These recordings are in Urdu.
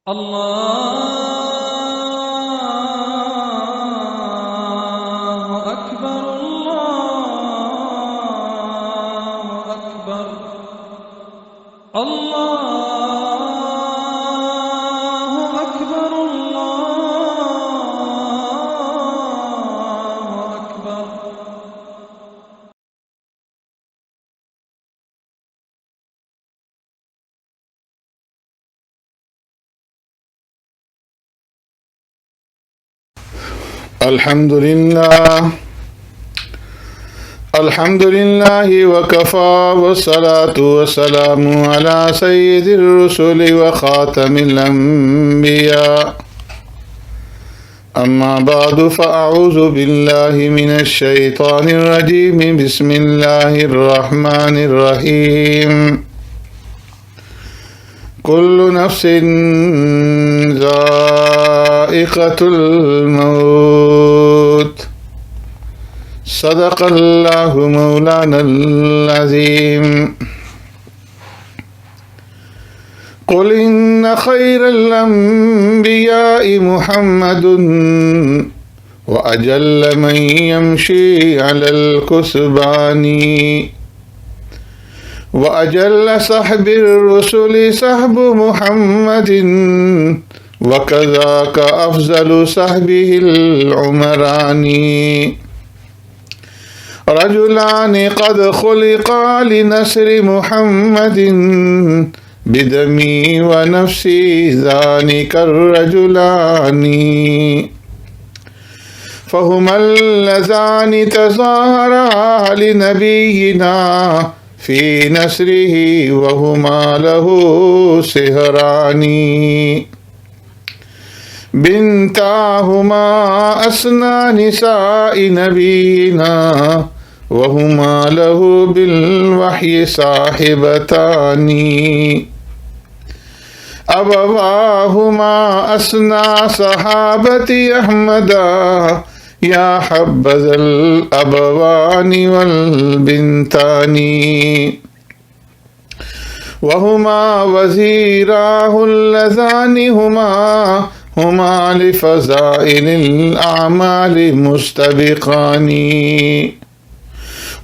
الله أكبر الله أكبر الله أكبر الله أكبر. الحمد لله وكفى والصلاة والسلام على سيد الرسل وخاتم الأنبياء أما بعد فأعوذ بالله من الشيطان الرجيم بسم الله الرحمن الرحيم كل نفس ذائقة الموت صدق الله مولانا العظيم. قل إن خير الأنبياء محمد وأجل من يمشي على الكثبان وأجل صحب الرسل صحب محمد وكذاك أفضل صحبه العمران رجلان قد خلقا لنصر محمد بدمي ونفسي ذلك الرجلان فهما اللذان تظاهرا لنبينا في نصره وهما له سهران بنتاهما أسنى نساء نبينا وهما له بالوحي صاحبتان أبواهما أسنى صحابة أحمدا يا حبذا الأبوان والبنتان وهما وزيراه اللذان هما لفضائل الأعمال مستبقان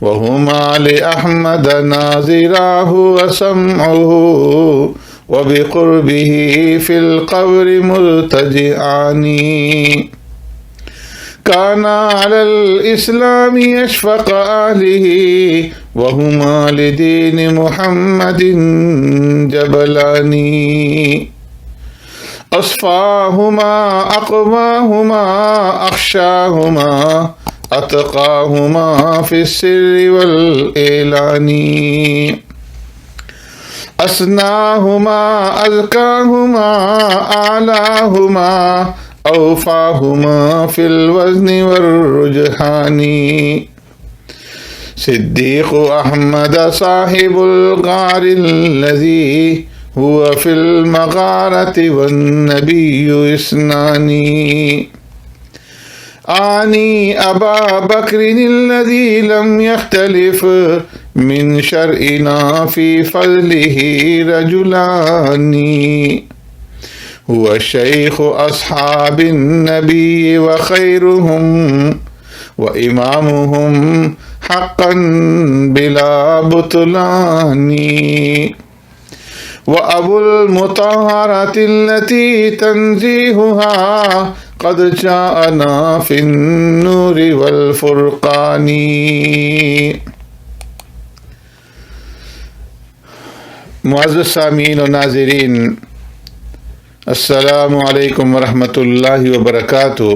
وهما لأحمد ناظراه وسمعه وبقربه في القبر مرتجعان كان على الإسلام يشفق أهله وهما لدين محمد جبلان أصفاهما أقواهما أخشاهما أتقاهما في السر والإعلان أسناهما أزكاهما أعلاهما أوفاهما في الوزن والرجحان صديق أحمد صاحب الغار الذي هو في المغارة والنبي اثنان آني أبا بكر الذي لم يختلف من شرعنا في فضله رجلان هو شيخ أصحاب النبي وخيرهم وإمامهم حقا بلا بطلان وأبو المطهرة التي تنزيهها قد جاءنا في النور والفرقان. معزز سامعین و ناظرین، السلام علیکم ورحمۃ اللہ وبرکاتہ۔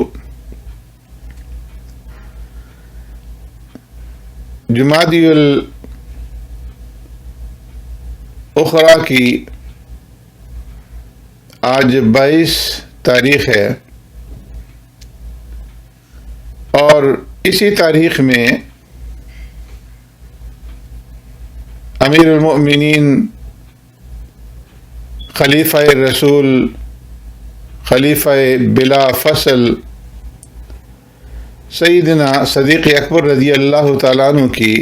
جمادی الاخرى کی آج 22 تاریخ ہے، اور اسی تاریخ میں امیر المؤمنین خلیفہ رسول، خلیفہ بلا فصل سیدنا صدیق اکبر رضی اللہ تعالیٰ عنہ کی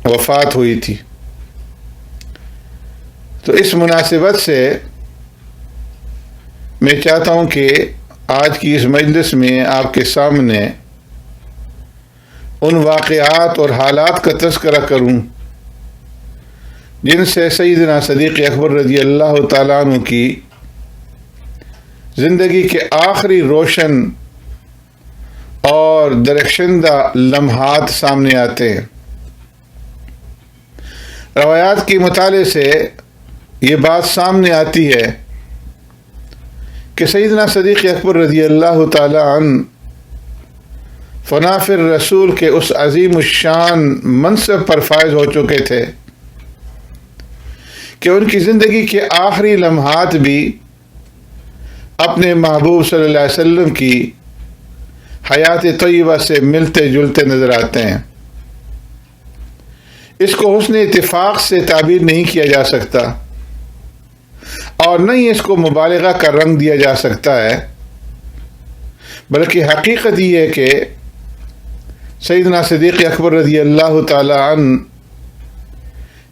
وفات ہوئی تھی۔ تو اس مناسبت سے میں چاہتا ہوں کہ آج کی اس مجلس میں آپ کے سامنے ان واقعات اور حالات کا تذکرہ کروں جن سے سیدنا صدیق اکبر رضی اللہ تعالیٰ عنہ کی زندگی کے آخری روشن اور درخشندہ لمحات سامنے آتے ہیں۔ روایات کے مطالعے سے یہ بات سامنے آتی ہے کہ سیدنا صدیق اکبر رضی اللہ تعالیٰ عنہ فناء الرسول کے اس عظیم الشان منصب پر فائز ہو چکے تھے کہ ان کی زندگی کے آخری لمحات بھی اپنے محبوب صلی اللہ علیہ وسلم کی حیات طیبہ سے ملتے جلتے نظر آتے ہیں۔ اس کو حسن اتفاق سے تعبیر نہیں کیا جا سکتا اور نہ ہی اس کو مبالغہ کا رنگ دیا جا سکتا ہے، بلکہ حقیقت یہ ہے کہ سیدنا صدیق اکبر رضی اللہ تعالی عنہ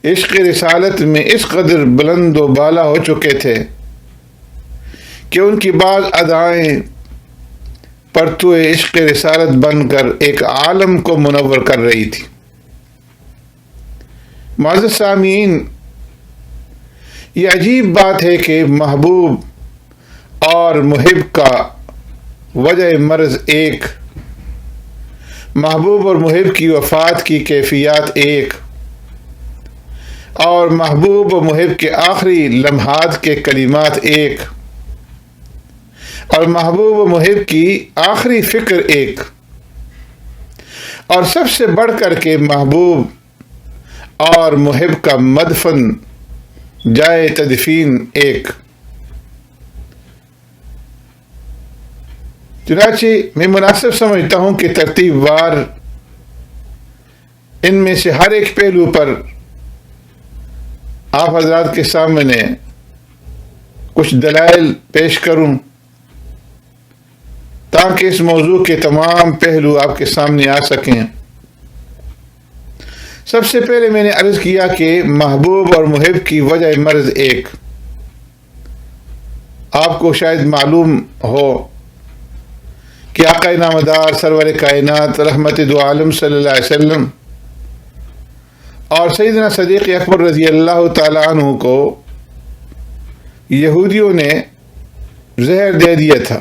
عشق رسالت میں اس قدر بلند و بالا ہو چکے تھے کہ ان کی بعض ادائیں پرتو عشق رسالت بن کر ایک عالم کو منور کر رہی تھی۔ معزز سامعین، یہ عجیب بات ہے کہ محبوب اور محب کا وجہ مرض ایک، محبوب اور محب کی وفات کی کیفیات ایک، اور محبوب و محب کے آخری لمحات کے کلمات ایک، اور محبوب و محب کی آخری فکر ایک، اور سب سے بڑھ کر کے محبوب اور محب کا مدفن جائے تدفین ایک۔ چنانچہ میں مناسب سمجھتا ہوں کہ ترتیب وار ان میں سے ہر ایک پہلو پر آپ حضرات کے سامنے کچھ دلائل پیش کروں تاکہ اس موضوع کے تمام پہلو آپ کے سامنے آ سکیں۔ سب سے پہلے میں نے عرض کیا کہ محبوب اور محب کی وجہ مرض ایک۔ آپ کو شاید معلوم ہو کہ آقا نامدار سرور کائنات رحمت دو عالم صلی اللہ علیہ وسلم اور سیدنا صدیق اکبر رضی اللہ تعالیٰ عنہ کو یہودیوں نے زہر دے دیا تھا،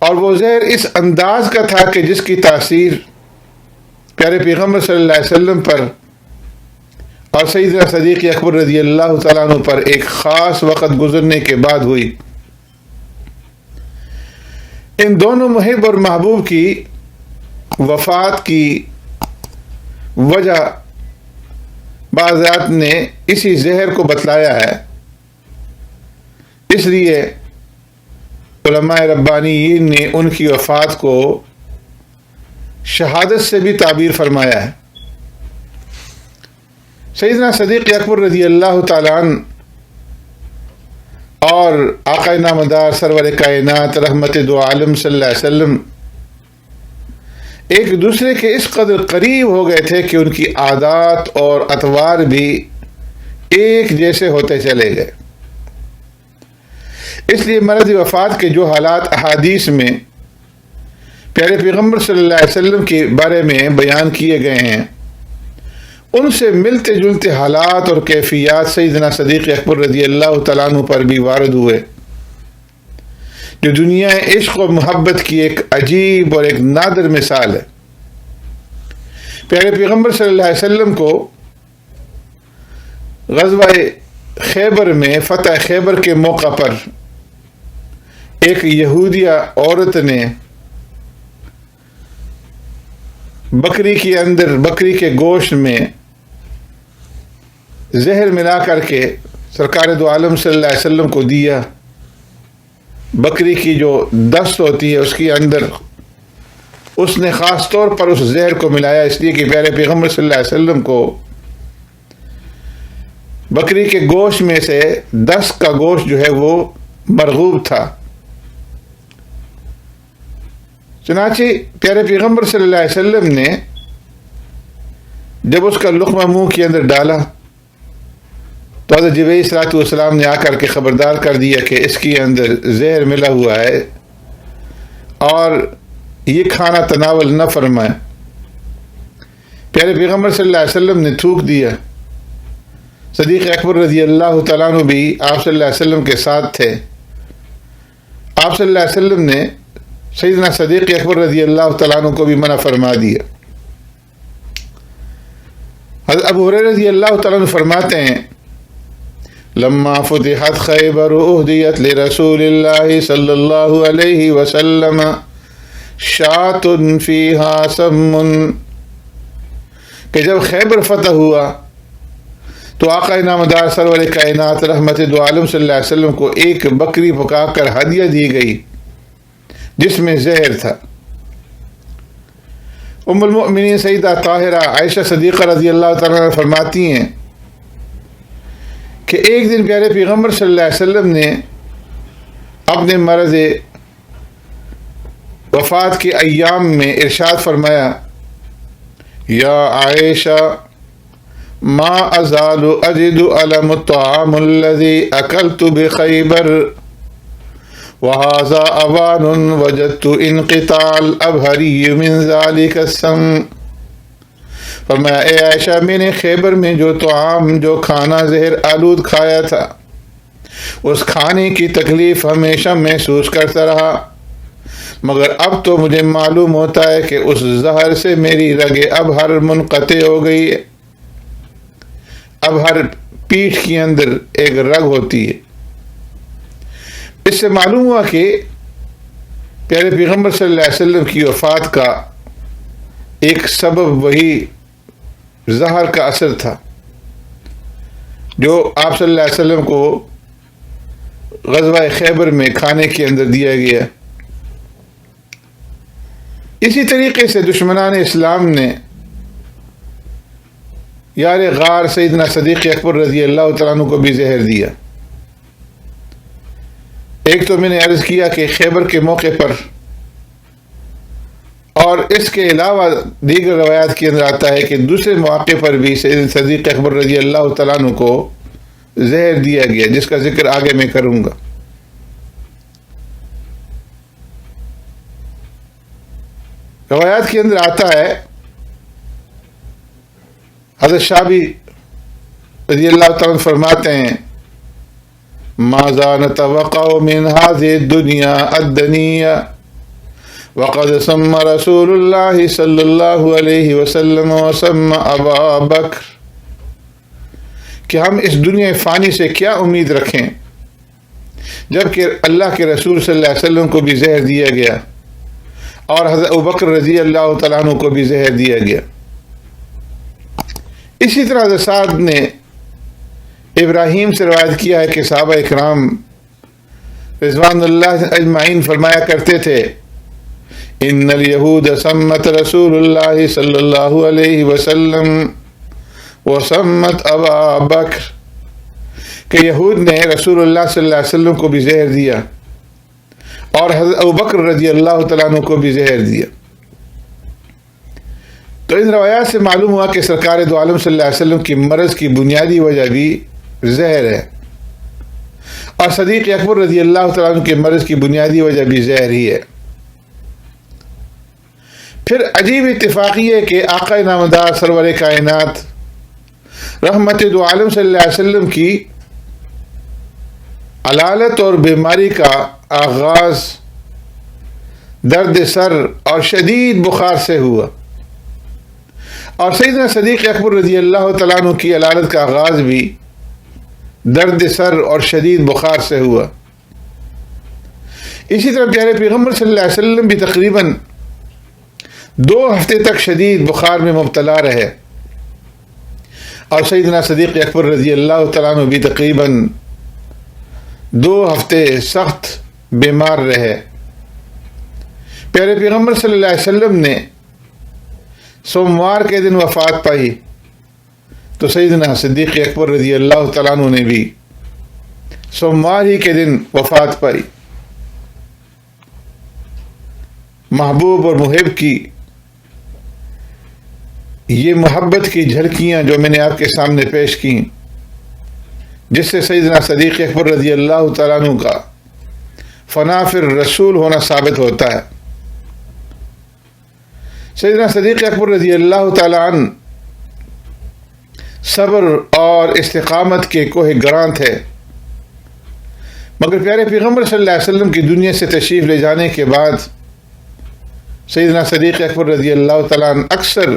اور وہ زہر اس انداز کا تھا کہ جس کی تاثیر پیارے پیغمبر صلی اللہ علیہ وسلم پر اور سیدنا صدیق اکبر رضی اللہ تعالیٰ عنہ پر ایک خاص وقت گزرنے کے بعد ہوئی۔ ان دونوں محب اور محبوب کی وفات کی وجہ بعض حضرات نے اسی زہر کو بتلایا ہے، اس لیے علماء ربانیین نے ان کی وفات کو شہادت سے بھی تعبیر فرمایا ہے۔ سیدنا صدیق اکبر رضی اللہ تعالیٰ عنہ اور آقا نامدار سرور کائنات رحمت دو عالم صلی اللہ علیہ وسلم ایک دوسرے کے اس قدر قریب ہو گئے تھے کہ ان کی عادات اور اطوار بھی ایک جیسے ہوتے چلے گئے۔ اس لیے مرض وفات کے جو حالات احادیث میں پیارے پیغمبر صلی اللہ علیہ وسلم کے بارے میں بیان کیے گئے ہیں، ان سے ملتے جلتے حالات اور کیفیات سیدنا صدیق اکبر رضی اللہ تعالیٰ عنہ پر بھی وارد ہوئے، جو دنیا عشق و محبت کی ایک عجیب اور ایک نادر مثال ہے۔ پیارے پیغمبر صلی اللہ علیہ وسلم کو غزوہ خیبر میں فتح خیبر کے موقع پر ایک یہودیہ عورت نے بکری کے گوشت میں زہر ملا کر کے سرکار دو عالم صلی اللہ علیہ وسلم کو دیا۔ بکری کی جو دست ہوتی ہے اس کے اندر اس نے خاص طور پر اس زہر کو ملایا، اس لیے کہ پیارے پیغمبر صلی اللہ علیہ وسلم کو بکری کے گوشت میں سے دست کا گوشت جو ہے وہ مرغوب تھا۔ چنانچہ پیارے پیغمبر صلی اللہ علیہ وسلم نے جب اس کا لقمہ منہ کے اندر ڈالا تو حضرت جبرائیل صلی اللہ علیہ وسلم نے آ کر کے خبردار کر دیا کہ اس کے اندر زہر ملا ہوا ہے اور یہ کھانا تناول نہ فرمائے۔ پیارے پیغمبر صلی اللہ علیہ وسلم نے تھوک دیا۔ صدیق اکبر رضی اللہ تعالیٰ عنہ بھی آپ صلی اللہ علیہ وسلم کے ساتھ تھے۔ آپ صلی اللہ علیہ وسلم نے سیدنا صدیق اکبر رضی اللہ تعالیٰ عنہ کو بھی منع فرما دیا۔ حضرت ابو ہریرہ رضی اللہ تعالیٰ عنہ فرماتے ہیں لما فتحت خیبر اہدیت لرسول اللہ صلی اللہ علیہ وسلم شاۃ فیہا سم، کہ جب خیبر فتح ہوا تو آقا نامدار سرور کائنات رحمت دو عالم صلی اللہ علیہ وسلم کو ایک بکری پکا کر ہدیہ دی گئی جس میں زہر تھا۔ ام المؤمنین سیدہ طاہرہ عائشہ صدیقہ رضی اللہ تعالیٰ عنہ فرماتی ہیں کہ ایک دن پیارے پیغمبر صلی اللہ علیہ وسلم نے اپنے مرض وفات کے ایام میں ارشاد فرمایا یا عائشہ ما ازال اجد علم الطعام الذي اکلت بخیبر وهذا اوان وجدت انقطاع الابہری من ذلك السم، فرمایا اے عائشہ میں نے خیبر میں جو طعام جو کھانا زہر آلود کھایا تھا اس کھانے کی تکلیف ہمیشہ محسوس کرتا رہا، مگر اب تو مجھے معلوم ہوتا ہے کہ اس زہر سے میری رگ ابہر منقطع ہو گئی ہے۔ ابہر پیٹھ کے اندر ایک رگ ہوتی ہے۔ اس سے معلوم ہوا کہ پیارے پیغمبر صلی اللہ علیہ وسلم کی وفات کا ایک سبب وہی زہر کا اثر تھا جو آپ صلی اللہ علیہ وسلم کو غزوہ خیبر میں کھانے کے اندر دیا گیا۔ اسی طریقے سے دشمنان اسلام نے یار غار سیدنا صدیق اکبر رضی اللہ تعالیٰ عنہ کو بھی زہر دیا۔ ایک تو میں نے عرض کیا کہ خیبر کے موقع پر، اور اس کے علاوہ دیگر روایات کے اندر آتا ہے کہ دوسرے مواقع پر بھی سیدنا صدیق اکبر رضی اللہ تعالیٰ عنہ کو زہر دیا گیا، جس کا ذکر آگے میں کروں گا۔ روایات کے اندر آتا ہے حضرت شعبی رضی اللہ تعالیٰ فرماتے ہیں ماذا نتوقع من هذه الدنيا الدنيا وقد سمى رسول الله صلی اللہ علیہ وسلم وسمى ابا بکر، کہ ہم اس دنیا فانی سے کیا امید رکھیں جبکہ اللہ کے رسول صلی اللہ علیہ وسلم کو بھی زہر دیا گیا اور حضرت ابوبکر رضی اللہ تعالیٰ عنہ کو بھی زہر دیا گیا۔ اسی طرح حضرت سعد نے ابراہیم سے روایت کیا ہے کہ صحابہ اکرام رضوان اللہ اجمعین فرمایا کرتے تھے ان الیہود سمت رسول اللہ صلی اللہ علیہ وسلم وسمت ابا بکر، کہ یہود نے رسول اللہ صلی اللہ علیہ وسلم کو بھی زہر دیا اور حضرت ابوبکر رضی اللہ تعالیٰ عنہ کو بھی زہر دیا۔ تو ان روایات سے معلوم ہوا کہ سرکار دو عالم صلی اللہ علیہ وسلم کی مرض کی بنیادی وجہ بھی زہر ہے، اور صدیق اکبر رضی اللہ تعالیٰ عنہ کے مرض کی بنیادی وجہ بھی زہر ہی ہے۔ پھر عجیب اتفاقی ہے کہ آقا نامدار سرور کائنات رحمت دو عالم صلی اللہ علیہ وسلم کی علالت اور بیماری کا آغاز درد سر اور شدید بخار سے ہوا، اور سیدنا صدیق اکبر رضی اللہ تعالیٰ عنہ کی علالت کا آغاز بھی درد سر اور شدید بخار سے ہوا۔ اسی طرح پیارے پیغمبر صلی اللہ علیہ وسلم بھی تقریباً 2 ہفتے تک شدید بخار میں مبتلا رہے، اور سیدنا صدیق اکبر رضی اللہ تعالیٰ عنہ بھی تقریباً 2 ہفتے سخت بیمار رہے۔ پیارے پیغمبر صلی اللہ علیہ وسلم نے سوموار کے دن وفات پائی تو سیدنا صدیق اکبر رضی اللہ تعالیٰ عنہ نے بھی سوموار ہی کے دن وفات پائی۔ محبوب اور محب کی یہ محبت کی جھلکیاں جو میں نے آپ کے سامنے پیش کی، جس سے سیدنا صدیق اکبر رضی اللہ تعالیٰ عنہ کا فنا فی الرسول ہونا ثابت ہوتا ہے۔ سیدنا صدیق اکبر رضی اللہ تعالیٰ عنہ صبر اور استقامت کے کوہ گراں تھے، مگر پیارے پیغمبر صلی اللہ علیہ وسلم کی دنیا سے تشریف لے جانے کے بعد سیدنا صدیق اکبر رضی اللہ تعالیٰ عنہ اکثر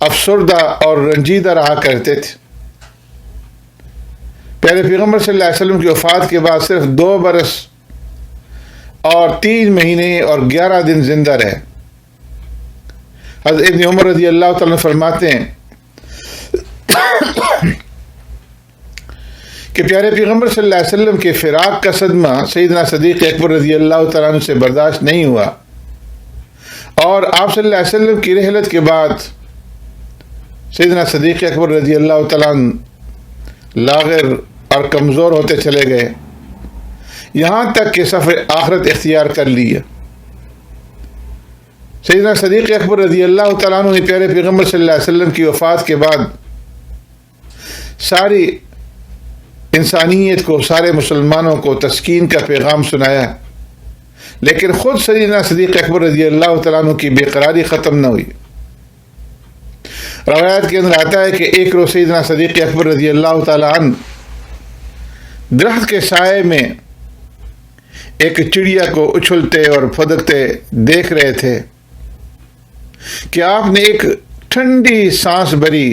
افسردہ اور رنجیدہ رہا کرتے تھے۔ پیارے پیغمبر صلی اللہ علیہ وسلم کی وفات کے بعد صرف 2 برس اور 3 مہینے اور 11 دن زندہ رہے۔ حضرت ابن عمر رضی اللہ تعالیٰ عنہ فرماتے ہیں کہ پیارے پیغمبر صلی اللہ علیہ وسلم کے فراق کا صدمہ سیدنا صدیق اکبر رضی اللہ تعالیٰ عنہ سے برداشت نہیں ہوا، اور آپ صلی اللہ علیہ وسلم کی رحلت کے بعد سیدنا صدیق اکبر رضی اللہ تعالیٰ عنہ لاغر اور کمزور ہوتے چلے گئے، یہاں تک کہ سفر آخرت اختیار کر لیا۔ سیدنا صدیق اکبر رضی اللہ تعالیٰ عنہ نے پیارے پیغمبر صلی اللہ علیہ وسلم کی وفات کے بعد ساری انسانیت کو، سارے مسلمانوں کو تسکین کا پیغام سنایا، لیکن خود سیدنا صدیق اکبر رضی اللہ تعالیٰ عنہ کی بے قراری ختم نہ ہوئی۔ روایت کے اندر آتا ہے کہ ایک روز سیدنا صدیق اکبر رضی اللہ تعالیٰ عنہ درخت کے سائے میں ایک چڑیا کو اچھلتے اور پھدکتے دیکھ رہے تھے کہ آپ نے ایک ٹھنڈی سانس بھری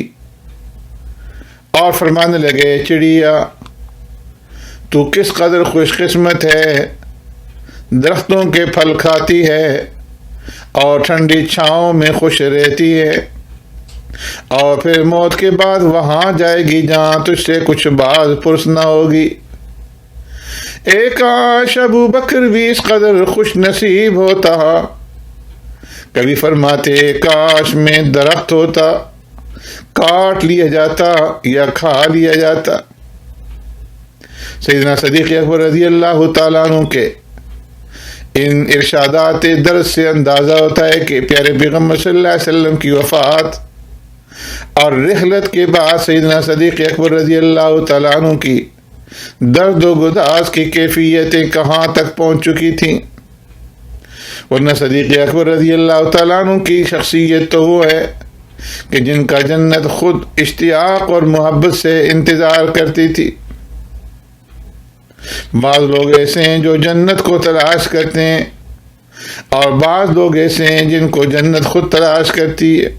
اور فرمانے لگے، چڑیا تو کس قدر خوش قسمت ہے، درختوں کے پھل کھاتی ہے اور ٹھنڈی چھاؤں میں خوش رہتی ہے، اور پھر موت کے بعد وہاں جائے گی جہاں تجھ سے کچھ باز پرس نہ ہوگی۔ اے کاش ابو بکر بھی اس قدر خوش نصیب ہوتا، کبھی فرماتے کاش میں درخت ہوتا، کاٹ لیا جاتا یا کھا لیا جاتا۔ سیدنا صدیق اکبر رضی اللہ تعالیٰ عنہ کے ان ارشادات درس سے اندازہ ہوتا ہے کہ پیارے پیغمبر صلی اللہ علیہ وسلم کی وفات اور رحلت کے بعد سیدنا صدیق اکبر رضی اللہ تعالیٰ عنہ کی درد و گداز کی کیفیتیں کہاں تک پہنچ چکی تھیں، ورنہ صدیق اکبر رضی اللہ تعالیٰ عنہ کی شخصیت تو وہ ہے کہ جن کا جنت خود اشتیاق اور محبت سے انتظار کرتی تھی۔ بعض لوگ ایسے ہیں جو جنت کو تلاش کرتے ہیں، اور بعض لوگ ایسے ہیں جن کو جنت خود تلاش کرتی ہے۔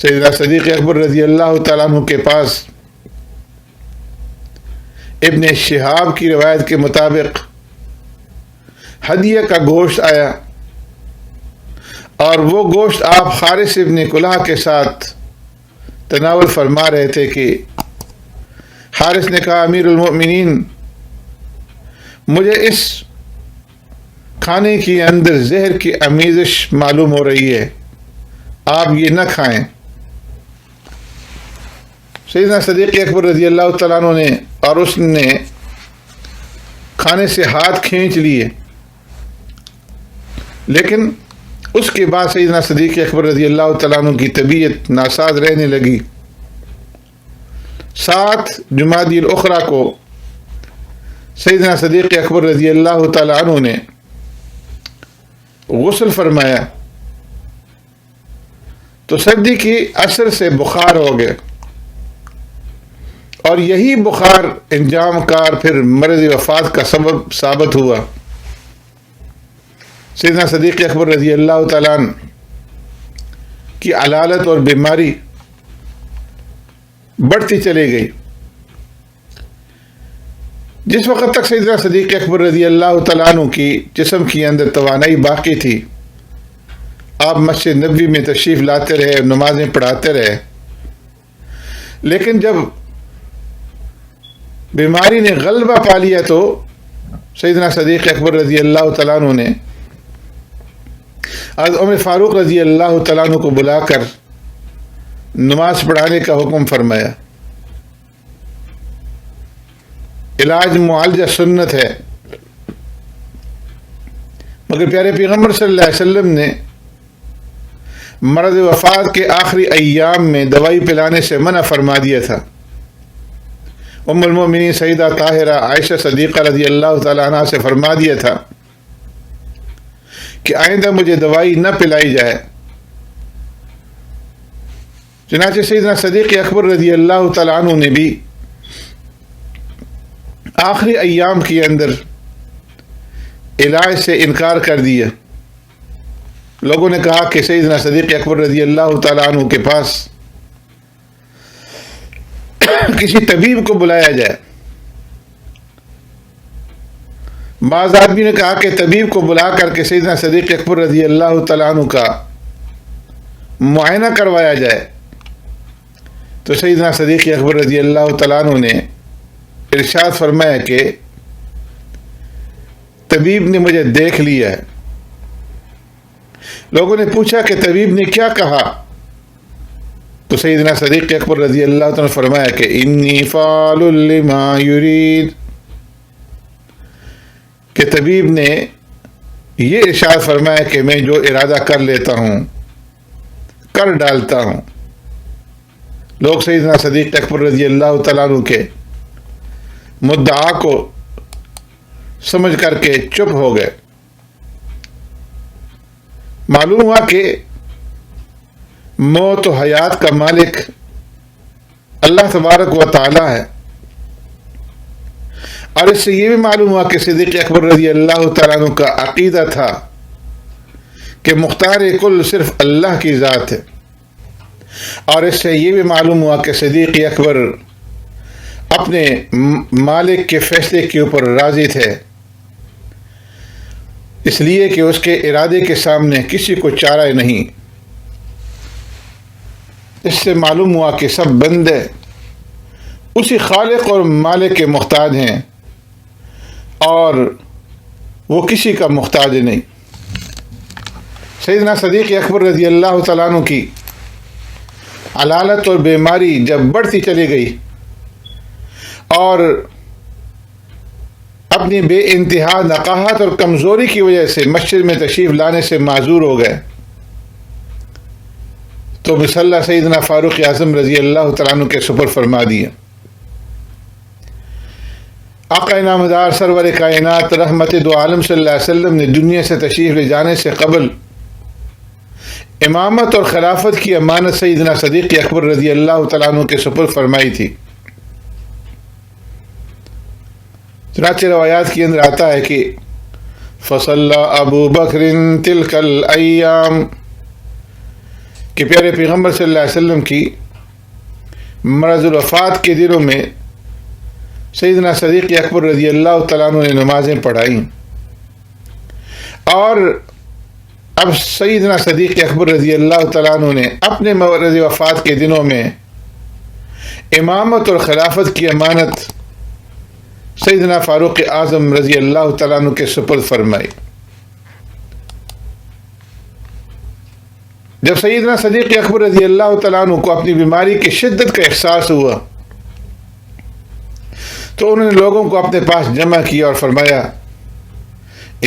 سیدنا صدیق اکبر رضی اللہ تعالیٰ عنہ کے پاس ابن شہاب کی روایت کے مطابق ہدیہ کا گوشت آیا، اور وہ گوشت آپ حارث ابن کلہہ کے ساتھ تناول فرما رہے تھے کہ حارث نے کہا، امیر المؤمنین، مجھے اس کھانے کے اندر زہر کی آمیزش معلوم ہو رہی ہے، آپ یہ نہ کھائیں۔ سیدنا صدیق اکبر رضی اللہ تعالیٰ عنہ نے اور اس نے کھانے سے ہاتھ کھینچ لیے، لیکن اس کے بعد سیدنا صدیق اکبر رضی اللہ تعالیٰ عنہ کی طبیعت ناساز رہنے لگی۔ 7 جمادی الاخری کو سیدنا صدیق اکبر رضی اللہ تعالیٰ عنہ نے غسل فرمایا تو سردی کی اثر سے بخار ہو گئے، اور یہی بخار انجام کار پھر مرض وفات کا سبب ثابت ہوا۔ سیدنا صدیق اکبر رضی اللہ تعالیٰ عنہ کی علالت اور بیماری بڑھتی چلی گئی۔ جس وقت تک سیدنا صدیق اکبر رضی اللہ تعالیٰ عنہ کی جسم کے اندر توانائی باقی تھی، آپ مسجد نبوی میں تشریف لاتے رہے، نمازیں پڑھاتے رہے، لیکن جب بیماری نے غلبہ پا لیا تو سیدنا صدیق اکبر رضی اللہ تعالیٰ عنہ نے حضرت عمر فاروق رضی اللہ تعالیٰ عنہ کو بلا کر نماز پڑھانے کا حکم فرمایا۔ علاج معالجہ سنت ہے، مگر پیارے پیغمبر صلی اللہ علیہ وسلم نے مرض وفات کے آخری ایام میں دوائی پلانے سے منع فرما دیا تھا۔ ام المؤمنین سیدہ طاہرہ عائشہ صدیقہ رضی اللہ تعالیٰ عنہ سے فرما دیا تھا کہ آئندہ مجھے دوائی نہ پلائی جائے۔ چنانچہ سیدنا صدیق اکبر رضی اللہ تعالیٰ عنہ نے بھی آخری ایام کے اندر علاج سے انکار کر دیا۔ لوگوں نے کہا کہ سیدنا صدیق اکبر رضی اللہ تعالیٰ عنہ کے پاس کسی طبیب کو بلایا جائے۔ بعض آدمی نے کہا کہ طبیب کو بلا کر کے سیدنا صدیق اکبر رضی اللہ تعالیٰ عنہ کا معائنہ کروایا جائے۔ تو سیدنا صدیق اکبر رضی اللہ تعالیٰ عنہ نے ارشاد فرمایا کہ طبیب نے مجھے دیکھ لیا ہے۔ لوگوں نے پوچھا کہ طبیب نے کیا کہا؟ تو سیدنا صدیق اکبر رضی اللہ تعالیٰ نے فرمایا کہ انی فعال لما یرید، کہ طبیب نے یہ ارشاد فرمایا کہ میں جو ارادہ کر لیتا ہوں کر ڈالتا ہوں۔ لوگ سیدنا صدیق اکبر رضی اللہ تعالیٰ عنہ کے مدعا کو سمجھ کر کے چپ ہو گئے۔ معلوم ہوا کہ موت و حیات کا مالک اللہ تبارک و تعالی ہے، اور اس سے یہ بھی معلوم ہوا کہ صدیق اکبر رضی اللہ تعالیٰ عنہ کا عقیدہ تھا کہ مختار کل صرف اللہ کی ذات ہے، اور اس سے یہ بھی معلوم ہوا کہ صدیق اکبر اپنے مالک کے فیصلے کے اوپر راضی تھے، اس لیے کہ اس کے ارادے کے سامنے کسی کو چارہ نہیں۔ اس سے معلوم ہوا کہ سب بندے اسی خالق اور مالک کے محتاج ہیں، اور وہ کسی کا محتاج نہیں۔ سیدنا صدیق اکبر رضی اللہ تعالیٰ عنہ کی علالت اور بیماری جب بڑھتی چلی گئی اور اپنی بے انتہا نقاہت اور کمزوری کی وجہ سے مسجد میں تشریف لانے سے معذور ہو گئے، تو مصلی سیدنا فاروق اعظم رضی اللہ تعالیٰ عنہ کے سپر فرما دیا۔ آقا انعامدار سرور کائنات رحمت دو عالم صلی اللہ علیہ وسلم نے دنیا سے تشریف لے جانے سے قبل امامت اور خلافت کی امانت سیدنا صدیق اکبر رضی اللہ تعالیٰ عنہ کے سپر فرمائی تھی۔ چنانچہ روایات کے اندر آتا ہے کہ فصلی ابو بکر تلک الایام، کہ پیارے پیغمبر صلی اللہ علیہ وسلم کی مرض الوفات کے دنوں میں سیدنا صدیق اکبر رضی اللہ تعالیٰ عنہ نے نمازیں پڑھائیں، اور اب سیدنا صدیق اکبر رضی اللہ تعالیٰ عنہ نے اپنے مرض وفات کے دنوں میں امامت اور خلافت کی امانت سیدنا فاروق اعظم رضی اللہ تعالیٰ عنہ کے سپرد فرمائی۔ جب سیدنا صدیق اکبر رضی اللہ تعالیٰ عنہ کو اپنی بیماری کی شدت کا احساس ہوا تو انہوں نے لوگوں کو اپنے پاس جمع کیا اور فرمایا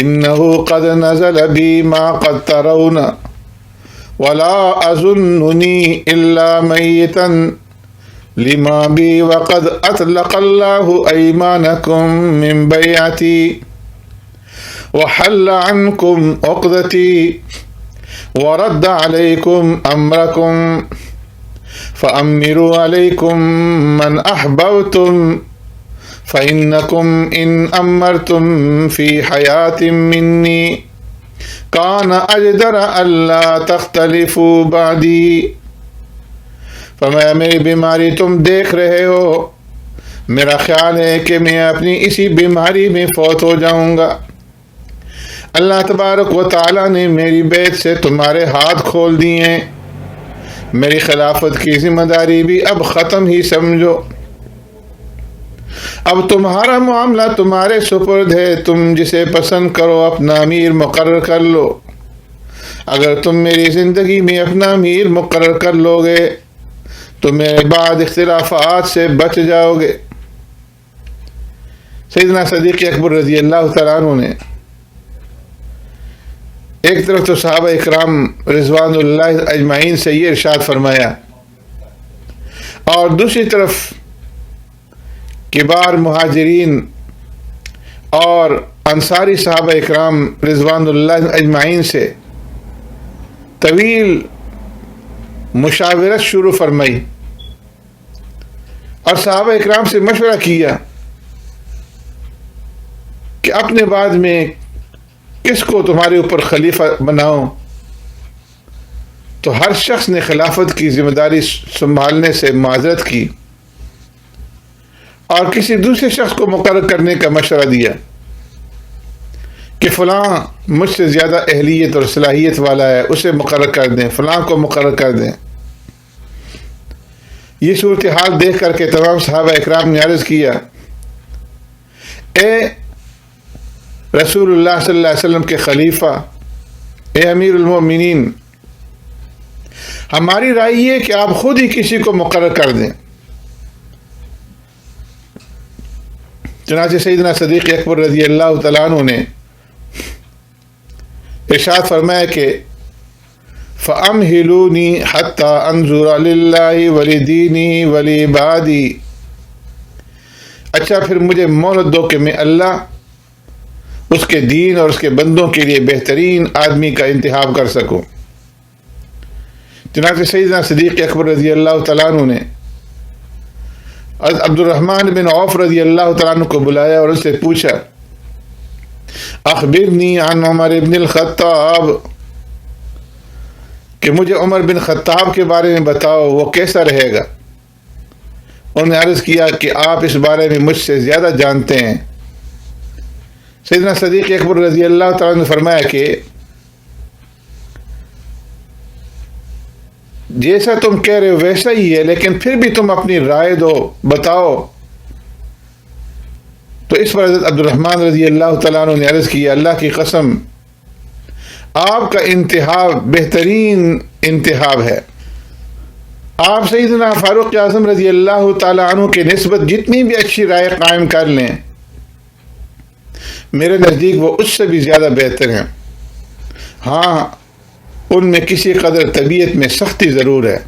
انہو قد نزل بی ما قد ترون ولا اظننی الا میتا لما بی وقد اطلق اللہ ایمانکم من بیعتی وحل عنکم عقدتی ورد علیکم امرکم فامروا علیکم من احببتم فإنكم إن أمرتم في حياة مني كان أجدر ألا تختلفوا بعدي۔ فرمایا میری بیماری تم دیکھ رہے ہو، میرا خیال ہے کہ میں اپنی اسی بیماری میں فوت ہو جاؤں گا۔ اللہ تبارک و تعالی نے میری بیعت سے تمہارے ہاتھ کھول دیے ہیں، میری خلافت کی ذمہ داری بھی اب ختم ہی سمجھو، اب تمہارا معاملہ تمہارے سپرد ہے، تم جسے پسند کرو اپنا امیر مقرر کر لو۔ اگر تم میری زندگی میں اپنا امیر مقرر کر لو گے تو میرے بعد اختلافات سے بچ جاؤ گے۔ سیدنا صدیق اکبر رضی اللہ تعالیٰ عنہ نے ایک طرف تو صحابہ اکرام رضوان اللہ اجمعین سے یہ ارشاد فرمایا، اور دوسری طرف کبار مہاجرین اور انصاری صحابہ اکرام رضوان اللہ اجمعین سے طویل مشاورت شروع فرمائی اور صحابہ اکرام سے مشورہ کیا کہ اپنے بعد میں کس کو تمہارے اوپر خلیفہ بناؤ. تو ہر شخص نے خلافت کی ذمہ داری سنبھالنے سے معذرت کی اور کسی دوسرے شخص کو مقرر کرنے کا مشورہ دیا کہ فلاں مجھ سے زیادہ اہلیت اور صلاحیت والا ہے، اسے مقرر کر دیں، فلاں کو مقرر کر دیں. یہ صورتحال دیکھ کر کے تمام صحابہ اکرام نے عرض کیا، اے رسول اللہ صلی اللہ علیہ وسلم کے خلیفہ، اے امیر المومنین، ہماری رائے یہ کہ آپ خود ہی کسی کو مقرر کر دیں. چنانچہ سیدنا صدیق اکبر رضی اللہ تعالیٰ عنہ نے ارشاد فرمایا کہ فَأَمْهِلُونِي حَتَّى أَنْظُرَ لِلَّهِ وَلِدِينِي وَلِعِبَادِي، اچھا پھر مجھے مہلت دو کہ میں اللہ، اس کے دین اور اس کے بندوں کے لیے بہترین آدمی کا انتخاب کر سکوں. چنانچہ سیدنا صدیق اکبر رضی اللہ تعالیٰ عنہ نے عبد الرحمن بن عوف رضی اللہ تعالیٰ عنہ کو بلایا اور ان سے پوچھا، اخبرنی عن عمر بن الخطاب، کہ مجھے عمر بن خطاب کے بارے میں بتاؤ، وہ کیسا رہے گا. انہوں نے عرض کیا کہ آپ اس بارے میں مجھ سے زیادہ جانتے ہیں. سیدنا صدیق اکبر رضی اللہ تعالیٰ نے فرمایا کہ جیسا تم کہہ رہے ہو ویسا ہی ہے، لیکن پھر بھی تم اپنی رائے دو، بتاؤ. تو اس پر حضرت عبد الرحمن رضی اللہ تعالیٰ عنہ نے عرض کیا، اللہ کی قسم آپ کا انتخاب بہترین انتخاب ہے. آپ سیدنا فاروق اعظم رضی اللہ تعالیٰ عنہ کے نسبت جتنی بھی اچھی رائے قائم کر لیں، میرے نزدیک وہ اس سے بھی زیادہ بہتر ہیں. ہاں، ان میں کسی قدر طبیعت میں سختی ضرور ہے.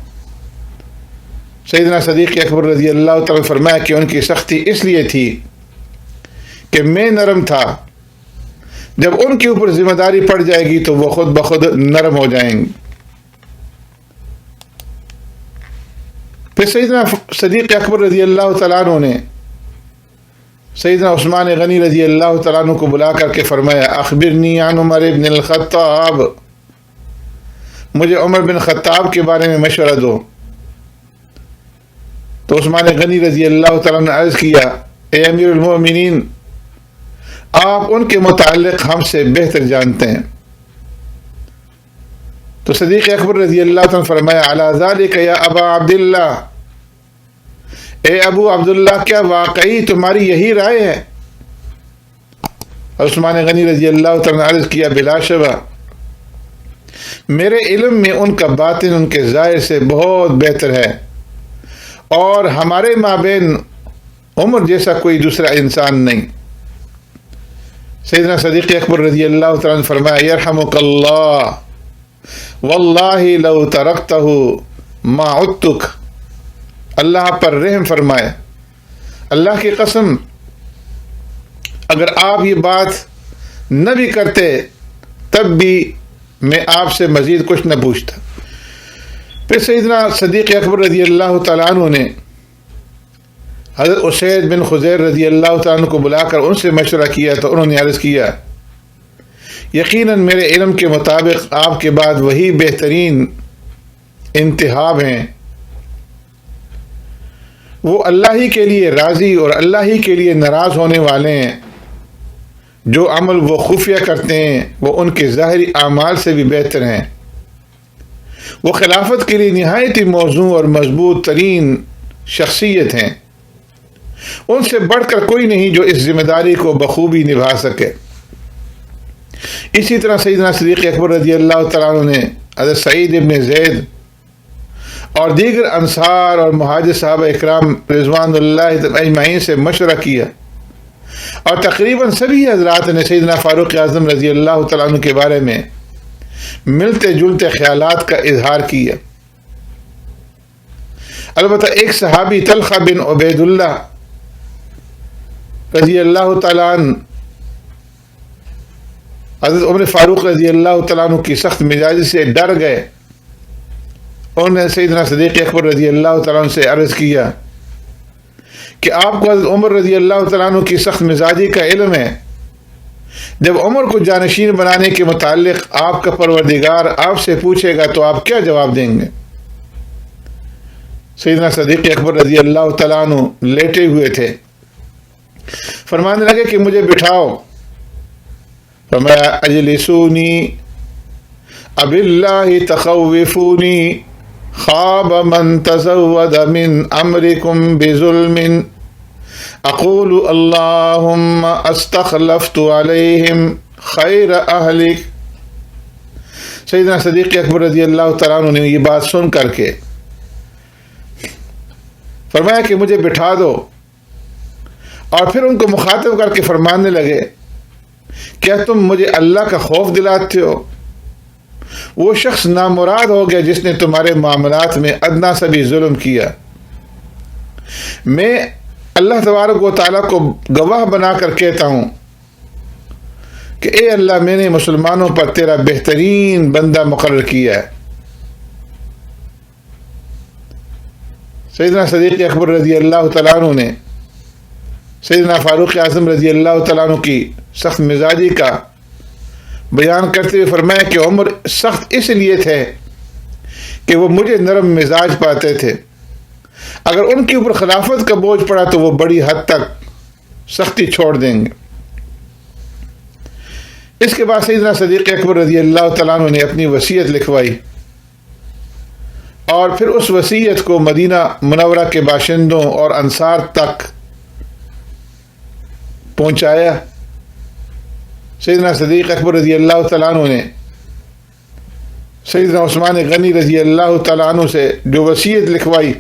سیدنا صدیق اکبر رضی اللہ تعالیٰ نے فرمایا کہ ان کی سختی اس لیے تھی کہ میں نرم تھا، جب ان کے اوپر ذمہ داری پڑ جائے گی تو وہ خود بخود نرم ہو جائیں گے. پھر سیدنا صدیق اکبر رضی اللہ تعالیٰ عنہ نے سیدنا عثمان غنی رضی اللہ تعالیٰ عنہ کو بلا کر کے فرمایا، اخبرنی عن عمر بن الخطاب، مجھے عمر بن خطاب کے بارے میں مشورہ دو. تو عثمان غنی رضی اللہ تعالیٰ نے عرض کیا، اے امیر المومنین، آپ ان کے متعلق ہم سے بہتر جانتے ہیں. تو صدیق اکبر رضی اللہ تعالیٰ نے فرمایا، علی ذالک یا ابا عبداللہ، اے ابو عبداللہ، کیا واقعی تمہاری یہی رائے ہے؟ عثمان غنی رضی اللہ تعالیٰ نے عرض کیا، بلا شبہ میرے علم میں ان کا باطن ان کے ظاہر سے بہت بہتر ہے، اور ہمارے مابین عمر جیسا کوئی دوسرا انسان نہیں. سیدنا صدیق اکبر رضی اللہ تعالیٰ نے فرمایا، یرحمک اللہ، واللہ لو ترکتہ ما عدتک، اللہ پر رحم فرمائے، اللہ کی قسم اگر آپ یہ بات نہ بھی کرتے تب بھی میں آپ سے مزید کچھ نہ پوچھتا. پھر سیدنا صدیق اکبر رضی اللہ تعالیٰ عنہ نے حضرت اسید بن خضیر رضی اللہ تعالیٰ عنہ کو بلا کر ان سے مشورہ کیا. تو انہوں نے عرض کیا، یقیناً میرے علم کے مطابق آپ کے بعد وہی بہترین انتخاب ہیں، وہ اللہ ہی کے لیے راضی اور اللہ ہی کے لیے ناراض ہونے والے ہیں. جو عمل وہ خفیہ کرتے ہیں وہ ان کے ظاہری اعمال سے بھی بہتر ہیں. وہ خلافت کے لیے نہایت ہی موزوں اور مضبوط ترین شخصیت ہیں. ان سے بڑھ کر کوئی نہیں جو اس ذمہ داری کو بخوبی نبھا سکے. اسی طرح سیدنا صدیق اکبر رضی اللہ تعالیٰ عنہ نے حضرت سعید ابن زید اور دیگر انصار اور مہاجر صحابہ اکرام رضوان اللہ اجمعین سے مشورہ کیا، اور تقریباً سبھی حضرات نے سیدنا فاروق اعظم رضی اللہ تعالیٰ عنہ کے بارے میں ملتے جلتے خیالات کا اظہار کیا۔ البتہ ایک صحابی طلحہ بن عبید اللہ رضی اللہ تعالیٰ عنہ حضرت عمر فاروق رضی اللہ تعالیٰ عنہ کی سخت مزاجی سے ڈر گئے۔ انہوں نے سیدنا صدیق اکبر رضی اللہ تعالیٰ عنہ سے عرض کیا کہ آپ کو حضرت عمر رضی اللہ تعالیٰ عنہ کی سخت مزاجی کا علم ہے، جب عمر کو جانشین بنانے کے متعلق آپ کا پروردگار آپ سے پوچھے گا تو آپ کیا جواب دیں گے؟ سیدنا صدیق اکبر رضی اللہ تعالیٰ عنہ لیٹے ہوئے تھے، فرمانے لگے کہ مجھے بٹھاؤ۔ فرمایا اجلسونی اب اللہ تخوفونی خواب من تزود من امرکم بظلم اقول اللہم استخلفت علیہم خیر اہلک۔ سیدنا صدیق اکبر رضی اللہ تعالیٰ عنہ نے یہ بات سن کر کے فرمایا کہ مجھے بٹھا دو، اور پھر ان کو مخاطب کر کے فرمانے لگے کیا تم مجھے اللہ کا خوف دلاتے ہو؟ وہ شخص نامراد ہو گیا جس نے تمہارے معاملات میں ادنا سا بھی ظلم کیا۔ میں اللہ تبارک و تعالیٰ کو گواہ بنا کر کہتا ہوں کہ اے اللہ، میں نے مسلمانوں پر تیرا بہترین بندہ مقرر کیا ہے۔ سیدنا صدیق اکبر رضی اللہ تعالیٰ عنہ نے سیدنا فاروق اعظم رضی اللہ تعالیٰ عنہ کی سخت مزاجی کا بیان کرتے ہوئے فرمایا کہ عمر سخت اس لیے تھے کہ وہ مجھے نرم مزاج پاتے تھے، اگر ان کے اوپر خلافت کا بوجھ پڑا تو وہ بڑی حد تک سختی چھوڑ دیں گے۔ اس کے بعد سیدنا صدیق اکبر رضی اللہ تعالیٰ عنہ نے اپنی وصیت لکھوائی، اور پھر اس وصیت کو مدینہ منورہ کے باشندوں اور انصار تک پہنچایا۔ سیدنا صدیق اکبر رضی اللہ تعالیٰ عنہ نے سیدنا عثمان غنی رضی اللہ تعالیٰ عنہ سے جو وصیت لکھوائی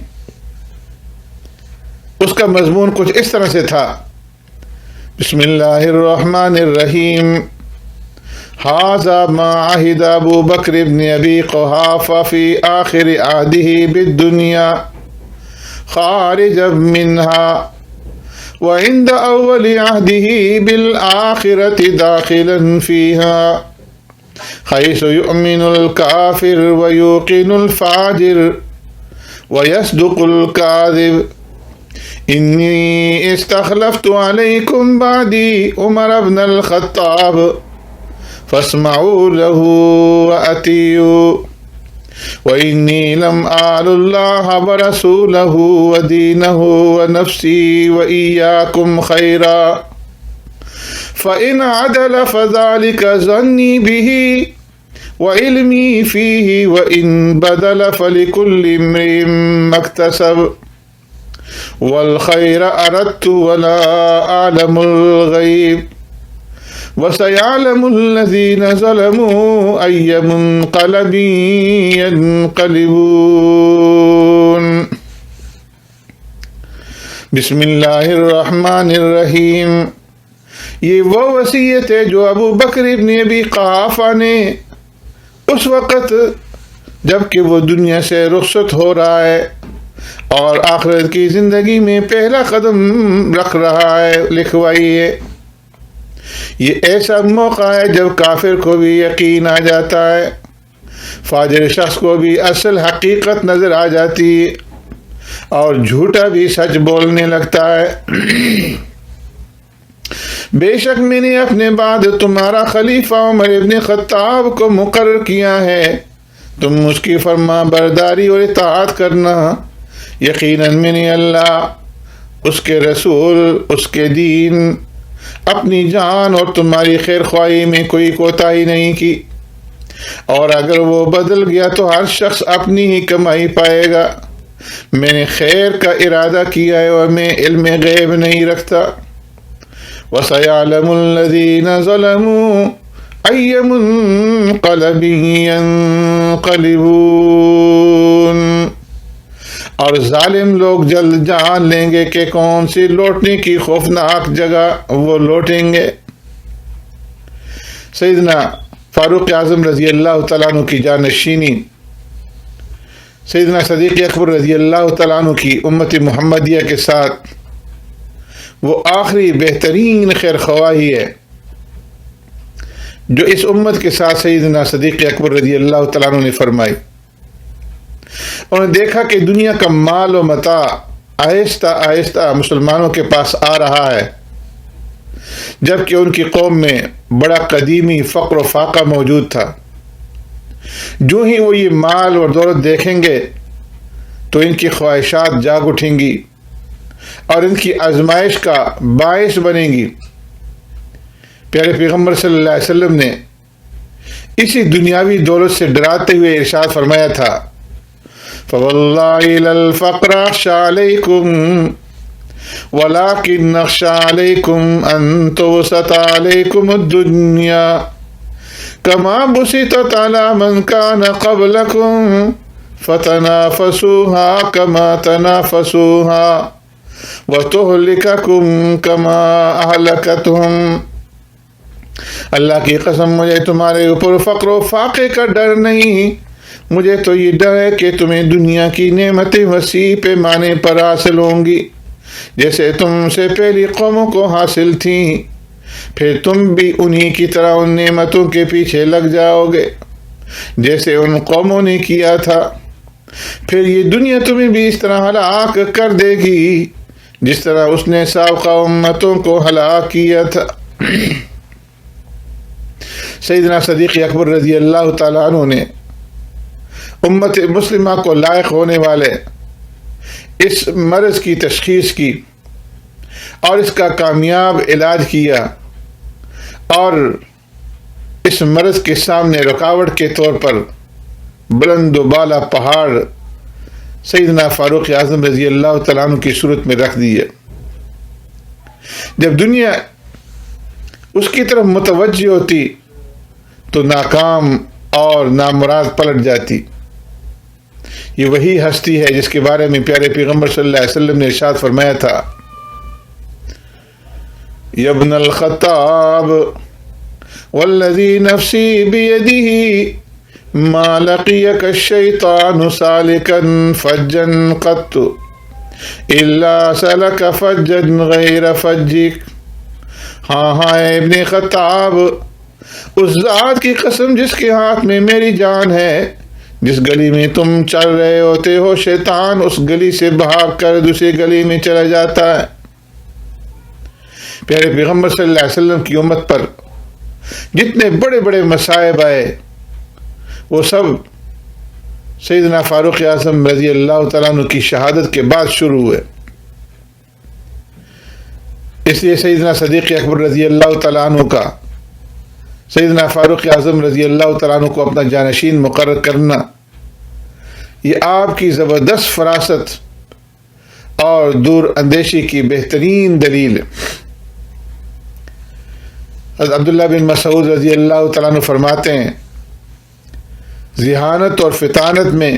اس کا مضمون کچھ اس طرح سے تھا: بسم اللہ الرحمن الرحیم، ھذا ما عہد ابو بکر بن ابی قحافہ فی آخر عہدہ بالدنیا خارجا منہا وعند اول عہدہ بالآخرۃ داخلا فیہا حیث یؤمن الکافر ویوقن الفاجر ویصدق الکاذب انی استخلفت علیکم بعدی عمر بن الخطاب فاسمعوا له وأطیعوا وإني لم آل الله ورسوله ودينه ونفسي وإياكم خيرا فإن عدل فذلك ظني به وعلمي فيه وإن بدل فلكل امرئ ما اكتسب والخير أردت ولا أعلم الغيب وَسَيَعْلَمُ الَّذِينَ ظَلَمُوا أَيَّ مُنقَلَبٍ يَنقَلِبُونَ۔ بسم اللہ الرحمن الرحیم، یہ وہ وصیت ہے جو ابو بکر ابن ابی قحافہ نے اس وقت جب کہ وہ دنیا سے رخصت ہو رہا ہے اور آخرت کی زندگی میں پہلا قدم رکھ رہا ہے لکھوائی ہے۔ یہ ایسا موقع ہے جب کافر کو بھی یقین آ جاتا ہے، فاجر شخص کو بھی اصل حقیقت نظر آ جاتی ہے اور جھوٹا بھی سچ بولنے لگتا ہے۔ بے شک میں نے اپنے بعد تمہارا خلیفہ عمر ابن خطاب کو مقرر کیا ہے، تم اس کی فرما برداری اور اطاعت کرنا۔ یقیناً میں نے اللہ، اس کے رسول، اس کے دین، اپنی جان اور تمہاری خیر خواہی میں کوئی کوتاہی نہیں کی، اور اگر وہ بدل گیا تو ہر شخص اپنی ہی کمائی پائے گا۔ میں نے خیر کا ارادہ کیا ہے اور میں علم غیب نہیں رکھتا۔ وَسَيَعْلَمُ الَّذِينَ ظَلَمُوا أَيَّ مُنقَلَبٍ يَنقَلِبُونَ۔ اور ظالم لوگ جلد جان لیں گے کہ کون سی لوٹنے کی خوفناک جگہ وہ لوٹیں گے۔ سیدنا فاروق اعظم رضی اللہ تعالیٰ عنہ کی جانشینی سیدنا صدیق اکبر رضی اللہ تعالیٰ عنہ کی امت محمدیہ کے ساتھ وہ آخری بہترین خیر خواہی ہے جو اس امت کے ساتھ سیدنا صدیق اکبر رضی اللہ تعالیٰ عنہ نے فرمائی۔ انہوں نے دیکھا کہ دنیا کا مال و متاع آہستہ آہستہ مسلمانوں کے پاس آ رہا ہے، جبکہ ان کی قوم میں بڑا قدیمی فقر و فاقہ موجود تھا۔ جو ہی وہ یہ مال اور دولت دیکھیں گے تو ان کی خواہشات جاگ اٹھیں گی اور ان کی آزمائش کا باعث بنیں گی۔ پیارے پیغمبر صلی اللہ علیہ وسلم نے اسی دنیاوی دولت سے ڈراتے ہوئے ارشاد فرمایا تھا، فَوَاللَّهِ لَلْفَقْرَ أَخْشَى عَلَيْكُمْ وَلَكِنْ أَخْشَى عَلَيْكُمْ أَن تُبْسَطَ عَلَيْكُمُ الدُّنْيَا كَمَا بُسِطَتْ عَلَى مَنْ كَانَ قَبْلَكُمْ فَتَنَافَسُوهَا كَمَا تَنَافَسُوهَا وَتُهْلِكَكُمْ كَمَا أَهْلَكَتْهُمْ۔ اللہ کی قسم مجھے تمہارے اوپر فقر و فاقے کا ڈر نہیں، مجھے تو یہ ڈر ہے کہ تمہیں دنیا کی نعمتیں وسیع پیمانے پر حاصل ہوں گی جیسے تم سے پہلی قوموں کو حاصل تھیں، پھر تم بھی انہی کی طرح ان نعمتوں کے پیچھے لگ جاؤ گے جیسے ان قوموں نے کیا تھا، پھر یہ دنیا تمہیں بھی اس طرح ہلاک کر دے گی جس طرح اس نے سابقہ امتوں کو ہلاک کیا تھا۔ سیدنا صدیق اکبر رضی اللہ تعالیٰ عنہ نے امت مسلمہ کو لائق ہونے والے اس مرض کی تشخیص کی اور اس کا کامیاب علاج کیا، اور اس مرض کے سامنے رکاوٹ کے طور پر بلند و بالا پہاڑ سیدنا فاروق اعظم رضی اللہ تعالیٰ عنہ کی صورت میں رکھ دیے۔ جب دنیا اس کی طرف متوجہ ہوتی تو ناکام اور نامراد پلٹ جاتی۔ یہ وہی ہستی ہے جس کے بارے میں پیارے پیغمبر صلی اللہ علیہ وسلم نے ارشاد فرمایا تھا، یا ابن الخطاب والذی نفسی بیدہ ما لقیک الشیطان سالکا فجا قط الا سلک فجا غیر فجک۔ ہاں ابن خطاب، اس ذات کی قسم جس کے ہاتھ میں میری جان ہے، جس گلی میں تم چل رہے ہوتے ہو شیطان اس گلی سے بھاگ کر دوسری گلی میں چلا جاتا ہے۔ پیارے پیغمبر صلی اللہ علیہ وسلم کی امت پر جتنے بڑے بڑے مصائب آئے وہ سب سیدنا فاروق اعظم رضی اللہ تعالیٰ عنہ کی شہادت کے بعد شروع ہوئے۔ اس لیے سیدنا صدیق اکبر رضی اللہ تعالیٰ عنہ کا سیدنا فاروق اعظم رضی اللہ تعالیٰ عنہ کو اپنا جانشین مقرر کرنا یہ آپ کی زبردست فراست اور دور اندیشی کی بہترین دلیل ہے۔ حضرت عبداللہ بن مسعود رضی اللہ تعالیٰ عنہ فرماتے ہیں، ذہانت اور فطانت میں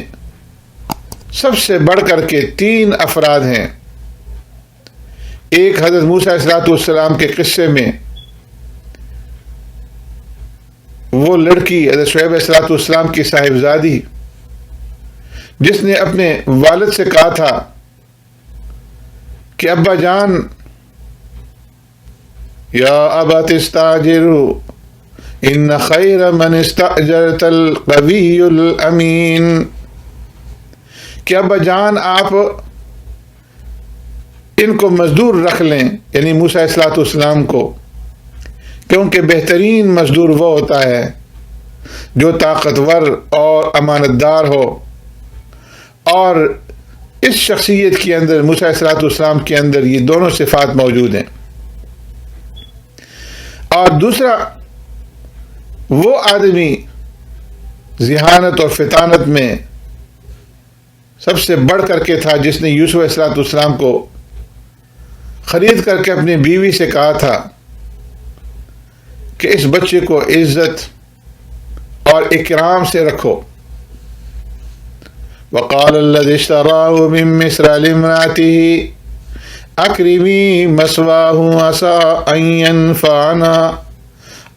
سب سے بڑھ کر کے 3 افراد ہیں۔ ایک حضرت موسیٰ علیہ السلام کے قصے میں وہ لڑکی حضرت شعیب علیہ السلام کی صاحبزادی جس نے اپنے والد سے کہا تھا کہ ابا جان، یا ابت استاجروا ان خیر من استاجرت القوی الامین، کہ ابا جان آپ ان کو مزدور رکھ لیں، یعنی موسیٰ علیہ السلام کو، کیونکہ بہترین مزدور وہ ہوتا ہے جو طاقتور اور امانت دار ہو، اور اس شخصیت کے اندر موسیٰ علیہ السلام کے اندر یہ دونوں صفات موجود ہیں۔ اور دوسرا وہ آدمی ذہانت اور فطانت میں سب سے بڑھ کر کے تھا جس نے یوسف علیہ السلام کو خرید کر کے اپنی بیوی سے کہا تھا کہ اس بچے کو عزت اور اکرام سے رکھو۔ وقال الذي اشتراه من مصر لامرأته اکرمی مثواه عسى ان ينفعنا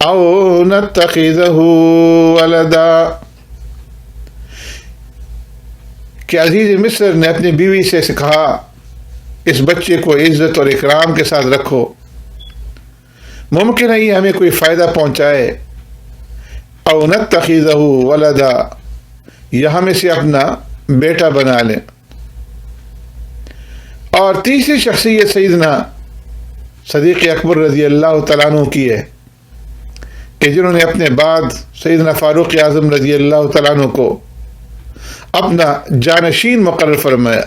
او نتخذہ ولدا، کہ عزیز مصر نے اپنی بیوی سے کہا اس بچے کو عزت اور اکرام کے ساتھ رکھو، ممکن ہے یہ ہمیں کوئی فائدہ پہنچائے، او نتخذہ ولدا، یا ہم اسے اپنا بیٹا بنا لیں۔ اور تیسری شخصیت سیدنا صدیق اکبر رضی اللہ تعالیٰ عنہ کی ہے کہ جنہوں نے اپنے بعد سیدنا فاروق اعظم رضی اللہ تعالیٰ عنہ کو اپنا جانشین مقرر فرمایا۔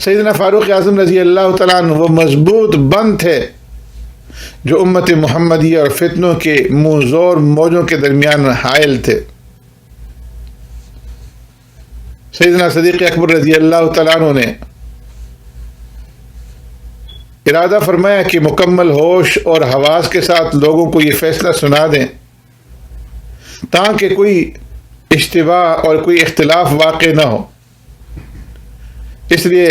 سیدنا فاروق اعظم رضی اللہ تعالیٰ عنہ وہ مضبوط بند تھے جو امت محمدیہ اور فتنوں کے منہ زور موجوں کے درمیان حائل تھے۔ سیدنا صدیق اکبر رضی اللہ تعالیٰ عنہ نے ارادہ فرمایا کہ مکمل ہوش اور حواس کے ساتھ لوگوں کو یہ فیصلہ سنا دیں تاکہ کوئی اشتباہ اور کوئی اختلاف واقع نہ ہو۔ اس لیے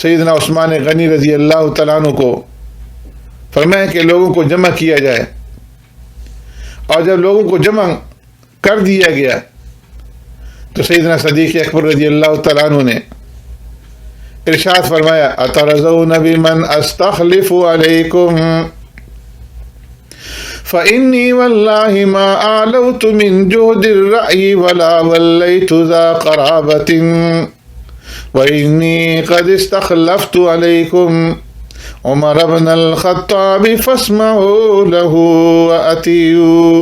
سیدنا عثمان غنی رضی اللہ تعالیٰ عنہ کو فرمایا کہ لوگوں کو جمع کیا جائے، اور جب لوگوں کو جمع کر دیا گیا تو سیدنا صدیق اکبر رضی اللہ تعالیٰ عنہ نے ارشاد فرمایا اترضون بمن استخلف علیکم فإنی واللہ ما آلوت من جہد الرأی ولا ولیت ذا قرابت وإنی قد استخلفت علیکم عمر بن الخطاب فاسمعوا له وأطیعوا،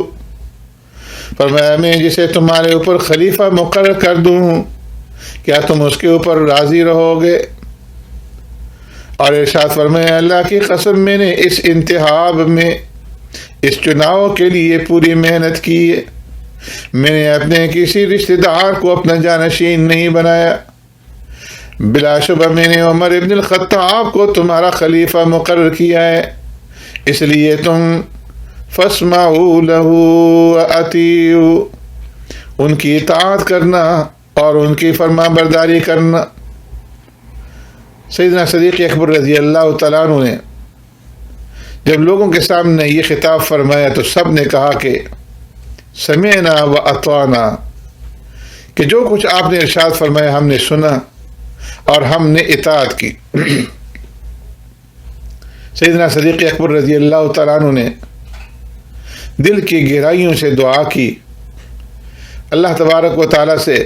فرمایا میں جسے تمہارے اوپر خلیفہ مقرر کر دوں کیا تم اس کے اوپر راضی رہو گے؟ اور ارشاد فرمایا اللہ کی قسم میں نے اس انتخاب میں اس چناؤ کے لیے پوری محنت کی ہے، میں نے اپنے کسی رشتہ دار کو اپنا جانشین نہیں بنایا، بلا شبہ میں نے عمر ابن الخطاب کو تمہارا خلیفہ مقرر کیا ہے، اس لیے تم فاسمعوا له وأطیعوا، ان کی اطاعت کرنا اور ان کی فرما برداری کرنا۔ سیدنا صدیق اکبر رضی اللہ تعالیٰ عنہ نے جب لوگوں کے سامنے یہ خطاب فرمایا تو سب نے کہا کہ سمعنا وأطعنا، کہ جو کچھ آپ نے ارشاد فرمایا ہم نے سنا اور ہم نے اطاعت کی۔ سیدنا صدیق اکبر رضی اللہ تعالیٰ عنہ نے دل کی گہرائیوں سے دعا کی، اللہ تبارک و تعالیٰ سے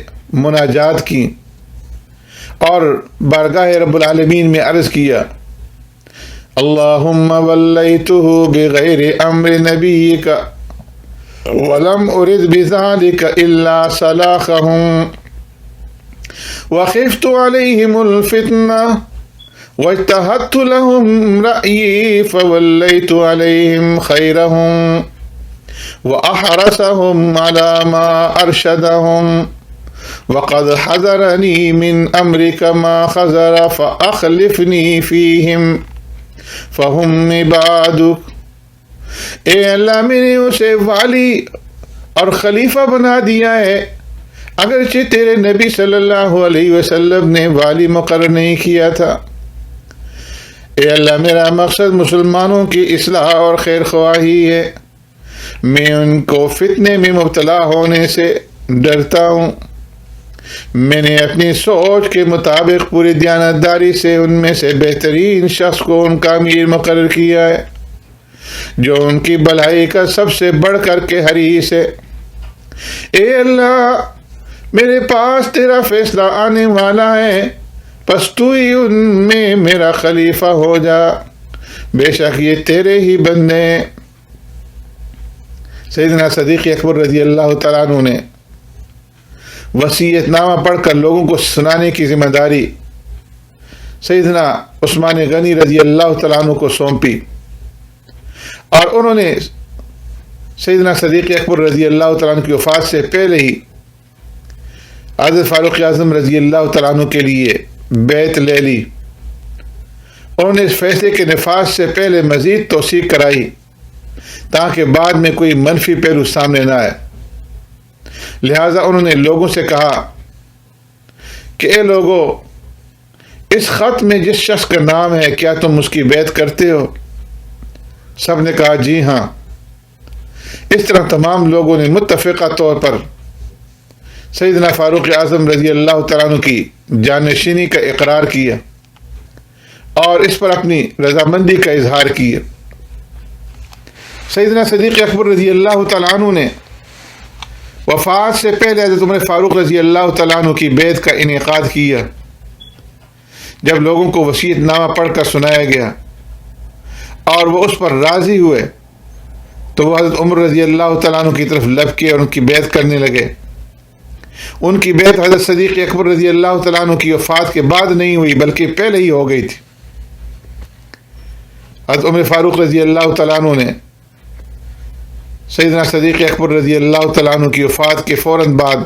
مناجات کی اور بارگاہ رب العالمین میں عرض کیا اللہم ولیتہ بغیر امر نبیک ولم ارد بذلک الا صلاحهم وخفت علیہم الفتنہ واجتہدت لهم رأیی فولیت علیہم خیرهم وأحرسهم على ما أرشدهم وقد حذرني من أمرك ما خزر فأخلفني فيهم فهم عبادك، اے اللہ میں نے اسے والی اور خلیفہ بنا دیا ہے اگرچہ تیرے نبی صلی اللہ علیہ وسلم نے والی مقرر نہیں کیا تھا۔ اے اللہ میرا مقصد مسلمانوں کی اصلاح اور خیر خواہی ہے، میں ان کو فتنے میں مبتلا ہونے سے ڈرتا ہوں، میں نے اپنی سوچ کے مطابق پوری دیانتداری سے ان میں سے بہترین شخص کو ان کا امیر مقرر کیا ہے جو ان کی بھلائی کا سب سے بڑھ کر کے حریص ہے۔ اے اللہ میرے پاس تیرا فیصلہ آنے والا ہے، پس تو ہی ان میں میرا خلیفہ ہو جا، بے شک یہ تیرے ہی بندے ہیں۔ سیدنا صدیق اکبر رضی اللہ تعالیٰ عنہ نے وصیت نامہ پڑھ کر لوگوں کو سنانے کی ذمہ داری سیدنا عثمان غنی رضی اللہ تعالیٰ عنہ کو سونپی، اور انہوں نے سیدنا صدیق اکبر رضی اللہ تعالیٰ عنہ کی وفات سے پہلے ہی حضرت فاروق اعظم رضی اللہ تعالیٰ عنہ کے لیے بیعت لے لی۔ انہوں نے اس فیصلے کے نفاذ سے پہلے مزید توثیق کرائی تاکہ بعد میں کوئی منفی پہلو سامنے نہ آئے، لہذا انہوں نے لوگوں سے کہا کہ اے لوگو، اس خط میں جس شخص کا نام ہے کیا تم اس کی بیعت کرتے ہو؟ سب نے کہا جی ہاں۔ اس طرح تمام لوگوں نے متفقہ طور پر سیدنا فاروق اعظم رضی اللہ تعالیٰ عنہ کی جانشینی کا اقرار کیا اور اس پر اپنی رضامندی کا اظہار کیا۔ سیدنا صدیق اکبر رضی اللہ تعالیٰ عنہ نے وفات سے پہلے حضرت عمر فاروق رضی اللہ تعالیٰ عنہ کی بیعت کا انعقاد کیا۔ جب لوگوں کو وصیت نامہ پڑھ کر سنایا گیا اور وہ اس پر راضی ہوئے تو وہ حضرت عمر رضی اللہ تعالیٰ عنہ کی طرف لب کیے اور ان کی بیعت کرنے لگے۔ ان کی بیعت حضرت صدیق اکبر رضی اللہ تعالیٰ عنہ کی وفات کے بعد نہیں ہوئی بلکہ پہلے ہی ہو گئی تھی۔ حضرت عمر فاروق رضی اللہ تعالیٰ عنہ نے سیدنا صدیق اکبر رضی اللہ تعالیٰ عنہ کی وفات کے فوراً بعد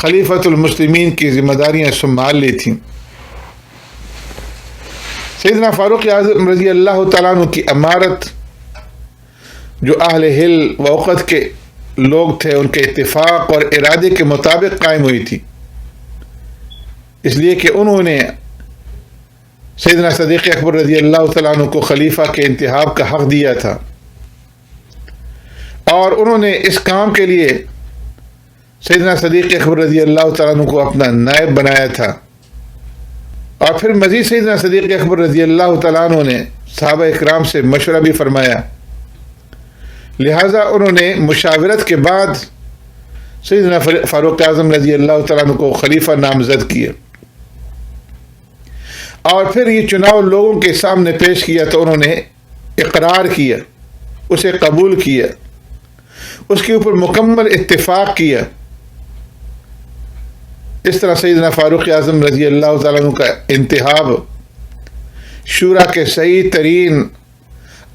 خلیفۃ المسلمین کی ذمہ داریاں سنبھال لی تھیں۔ سیدنا فاروق اعظم رضی اللہ تعالیٰ عنہ کی امارت جو اہل حل و عقد کے لوگ تھے ان کے اتفاق اور ارادے کے مطابق قائم ہوئی تھی، اس لیے کہ انہوں نے سیدنا صدیق اکبر رضی اللہ تعالیٰ عنہ کو خلیفہ کے انتخاب کا حق دیا تھا اور انہوں نے اس کام کے لیے سیدنا صدیق اکبر رضی اللہ تعالیٰ عنہ کو اپنا نائب بنایا تھا۔ اور پھر مزید سیدنا صدیق اکبر رضی اللہ تعالیٰ عنہ نے صحابہ اکرام سے مشورہ بھی فرمایا، لہٰذا انہوں نے مشاورت کے بعد سیدنا فاروق اعظم رضی اللہ تعالیٰ عنہ کو خلیفہ نامزد کیا اور پھر یہ چناؤ لوگوں کے سامنے پیش کیا تو انہوں نے اقرار کیا، اسے قبول کیا، اس کے اوپر مکمل اتفاق کیا۔ اس طرح سیدنا فاروق اعظم رضی اللہ تعالیٰ عنہ کا انتخاب شورا کے صحیح ترین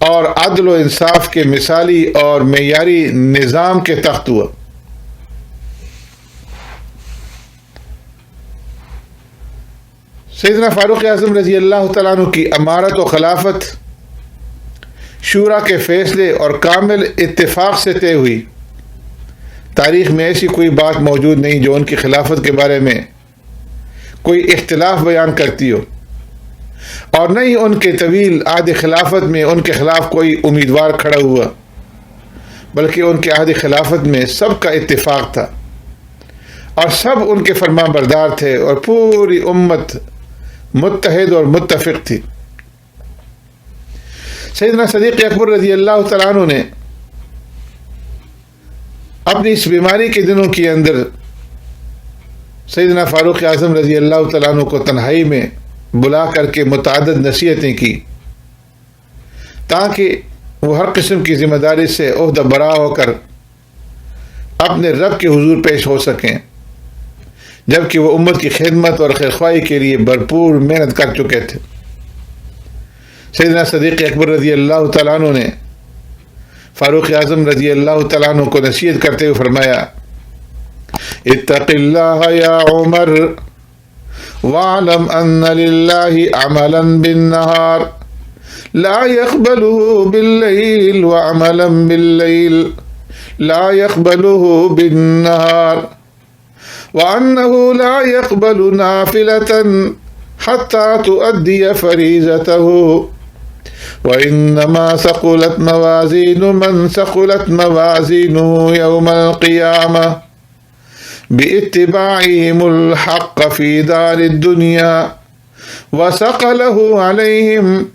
اور عدل و انصاف کے مثالی اور معیاری نظام کے تحت ہوا۔ سیدنا فاروق اعظم رضی اللہ تعالیٰ عنہ کی امارت و خلافت شورا کے فیصلے اور کامل اتفاق سے طے ہوئی۔ تاریخ میں ایسی کوئی بات موجود نہیں جو ان کی خلافت کے بارے میں کوئی اختلاف بیان کرتی ہو، اور نہ ہی ان کے طویل عہد خلافت میں ان کے خلاف کوئی امیدوار کھڑا ہوا، بلکہ ان کے عہد خلافت میں سب کا اتفاق تھا اور سب ان کے فرما بردار تھے اور پوری امت متحد اور متفق تھی۔ سیدنا صدیق اکبر رضی اللہ تعالیٰ عنہ نے اپنی اس بیماری کے دنوں کے اندر سیدنا فاروق اعظم رضی اللہ تعالیٰ عنہ کو تنہائی میں بلا کر کے متعدد نصیحتیں کی تاکہ وہ ہر قسم کی ذمہ داری سے عہدہ برا ہو کر اپنے رب کے حضور پیش ہو سکیں، جبکہ وہ امت کی خدمت اور خیرخواہی کے لیے بھرپور محنت کر چکے تھے۔ سیدنا صدیق اکبر رضی اللہ تعالیٰ عنہ نے فاروق اعظم رضی اللہ تعالیٰ عنہ کو نصیحت کرتے ہوئے فرمایا، اتق اللہ یا عمر واعلم ان للہ عملا بالنہار لا يقبله باللیل وعملا باللیل لا يقبله بالنہار وانه لا يقبل نافلة حتى تؤدي فريضته وإنما ثقلت موازين من ثقلت موازينه يوم القيامة باتباعهم الحق في دار الدنيا وثقله عليهم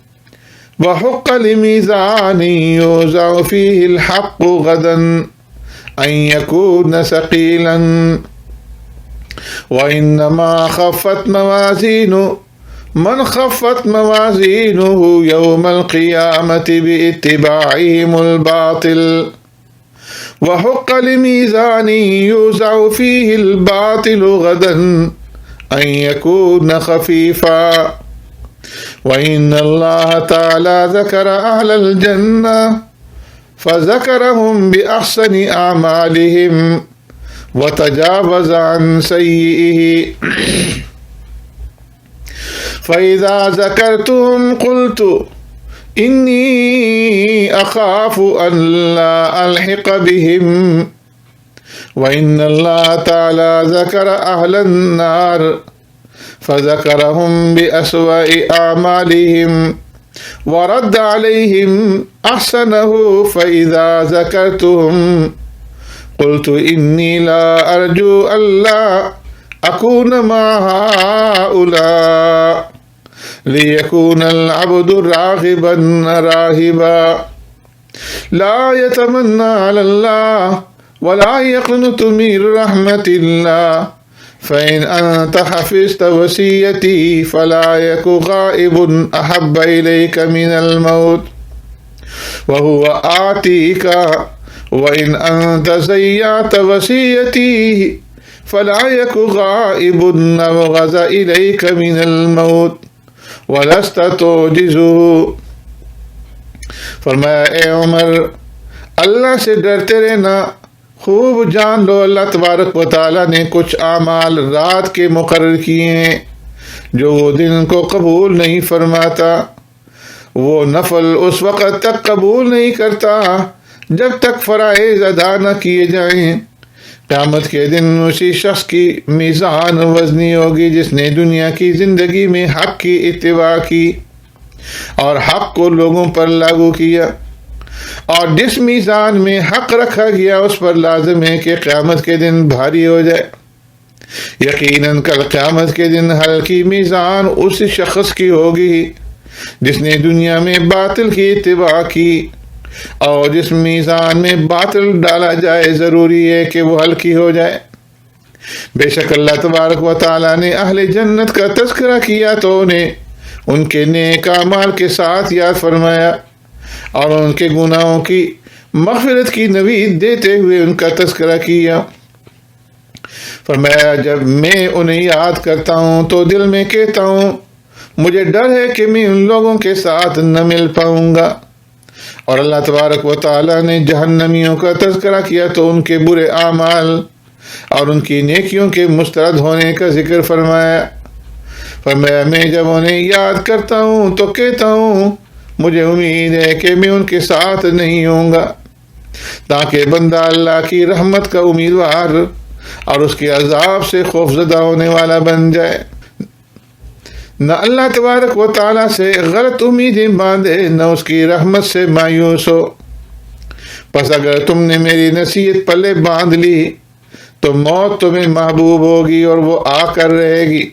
وحق لميزان يوزع فيه الحق غدا أن يكون ثقيلا وإنما خفت موازين من خفت موازينه يوم القيامة باتباعهم الباطل وحق لميزان يوزع فيه الباطل غدا أن يكون خفيفا وإن الله تعالى ذكر أهل الجنة فذكرهم بأحسن أعمالهم وتجاوز عن سيئه فإذا ذكرتهم قلت إني أخاف أن لا ألحق بهم وإن الله تعالى ذكر أهل النار فذكرهم بأسوأ أعمالهم ورد عليهم أحسنه فإذا ذكرتهم قلت إني لا أرجو ألا أكون مع هؤلاء ليكون العبد راغبا راهبا لا يتمنى على الله ولا يقنط من رحمة الله فإن أنت حفظت وصيتي فلا يك غائب أحب إليك من الموت وهو آتيك وإن أنت ضيعت وصيتي فلا يك غائب أبغض إليك من الموت ولست تعجزه. فرمایا اے عمر اللہ سے ڈرتے رہنا، خوب جان لو اللہ تبارک و تعالیٰ نے کچھ اعمال رات کے مقرر کیے ہیں جو وہ دن کو قبول نہیں فرماتا، وہ نفل اس وقت تک قبول نہیں کرتا جب تک فرائض ادا نہ کیے جائیں۔ قیامت کے دن اسی شخص کی میزان وزنی ہوگی جس نے دنیا کی زندگی میں حق کی اتباع کی اور حق کو لوگوں پر لاگو کیا، اور جس میزان میں حق رکھا گیا اس پر لازم ہے کہ قیامت کے دن بھاری ہو جائے۔ یقیناً کل قیامت کے دن ہلکی میزان اس شخص کی ہوگی جس نے دنیا میں باطل کی اتباع کی، اور جس میزان میں باطل ڈالا جائے ضروری ہے کہ وہ ہلکی ہو جائے۔ بے شک اللہ تبارک و تعالیٰ نے اہل جنت کا تذکرہ کیا تو انہیں ان کے نیک اعمال کے ساتھ یاد فرمایا، اور ان کے گناہوں کی مغفرت کی نوید دیتے ہوئے ان کا تذکرہ کیا۔ فرمایا جب میں انہیں یاد کرتا ہوں تو دل میں کہتا ہوں مجھے ڈر ہے کہ میں ان لوگوں کے ساتھ نہ مل پاؤں گا۔ اور اللہ تبارک و تعالیٰ نے جہنمیوں کا تذکرہ کیا تو ان کے برے اعمال اور ان کی نیکیوں کے مسترد ہونے کا ذکر فرمایا۔ فرمایا میں جب انہیں یاد کرتا ہوں تو کہتا ہوں مجھے امید ہے کہ میں ان کے ساتھ نہیں ہوں گا، تاکہ بندہ اللہ کی رحمت کا امیدوار اور اس کے عذاب سے خوفزدہ ہونے والا بن جائے، نہ اللہ تبارک و تعالیٰ سے غلط امیدیں باندھے، نہ اس کی رحمت سے مایوس ہو۔ پس اگر تم نے میری نصیحت پلے باندھ لی تو موت تمہیں محبوب ہوگی اور وہ آ کر رہے گی،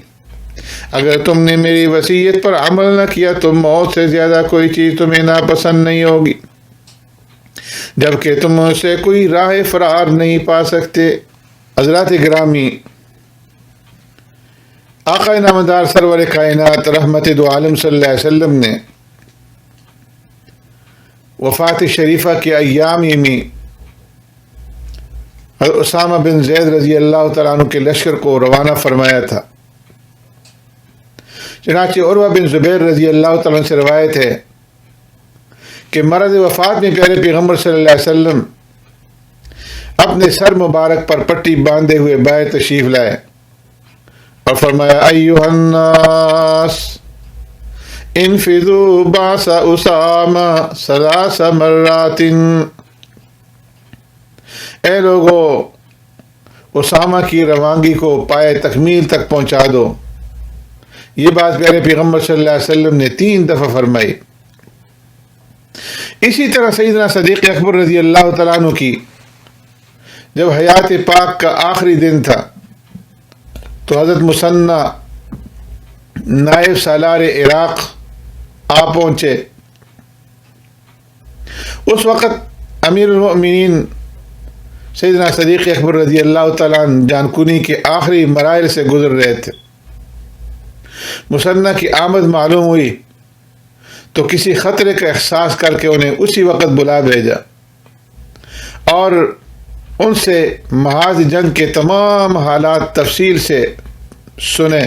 اگر تم نے میری وصیت پر عمل نہ کیا تو موت سے زیادہ کوئی چیز تمہیں ناپسند نہیں ہوگی، جبکہ تم اسے کوئی راہ فرار نہیں پا سکتے۔ حضرات گرامی، آقا نامدار سرور کائنات رحمت دو عالم صلی اللہ علیہ وسلم نے وفات شریفہ کے ایام میں حضرت اسامہ بن زید رضی اللہ تعالیٰ عنہ کے لشکر کو روانہ فرمایا تھا۔ چنانچہ عروہ بن زبیر رضی اللہ تعالیٰ عنہ سے روایت ہے کہ مرض وفات میں پیارے پیغمبر صلی اللہ علیہ وسلم اپنے سر مبارک پر پٹی باندھے ہوئے باہر تشریف لائے اور فرمایا ایھا الناس انفذوا بعث اسامہ ثلاث مرات، اے لوگو اسامہ کی روانگی کو پائے تکمیل تک پہنچا دو۔ یہ بات پیارے پیغمبر صلی اللہ علیہ وسلم نے 3 دفعہ فرمائی۔ اسی طرح سیدنا صدیق اکبر رضی اللہ تعالیٰ عنہ کی جب حیات پاک کا آخری دن تھا تو حضرت مثنیٰ نائب سالار عراق آ پہنچے۔ اس وقت امیر المؤمنین سیدنا صدیق اکبر رضی اللہ تعالیٰ عنہ جانکنی کے آخری مراحل سے گزر رہے تھے۔ مثنیٰ کی آمد معلوم ہوئی تو کسی خطرے کا احساس کر کے انہیں اسی وقت بلا بھیجا اور ان سے محاذ جنگ کے تمام حالات تفصیل سے سنے۔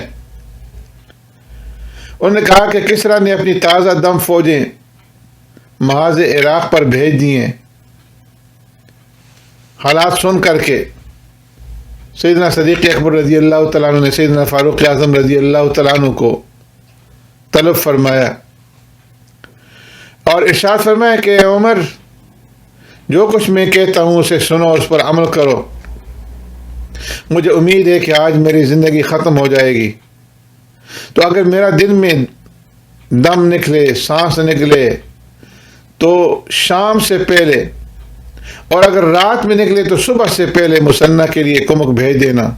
انہوں نے کہا کہ کسریٰ نے اپنی تازہ دم فوجیں محاذ عراق پر بھیج دی ہیں۔ حالات سن کر کے سیدنا صدیق اکبر رضی اللہ تعالیٰ عنہ نے سیدنا فاروق اعظم رضی اللہ تعالیٰ عنہ کو طلب فرمایا اور ارشاد فرمایا کہ اے عمر، جو کچھ میں کہتا ہوں اسے سنو اور اس پر عمل کرو۔ مجھے امید ہے کہ آج میری زندگی ختم ہو جائے گی، تو اگر میرا دن میں دم نکلے، سانس نکلے تو شام سے پہلے، اور اگر رات میں نکلے تو صبح سے پہلے مثنیٰ کے لیے کمک بھیج دینا۔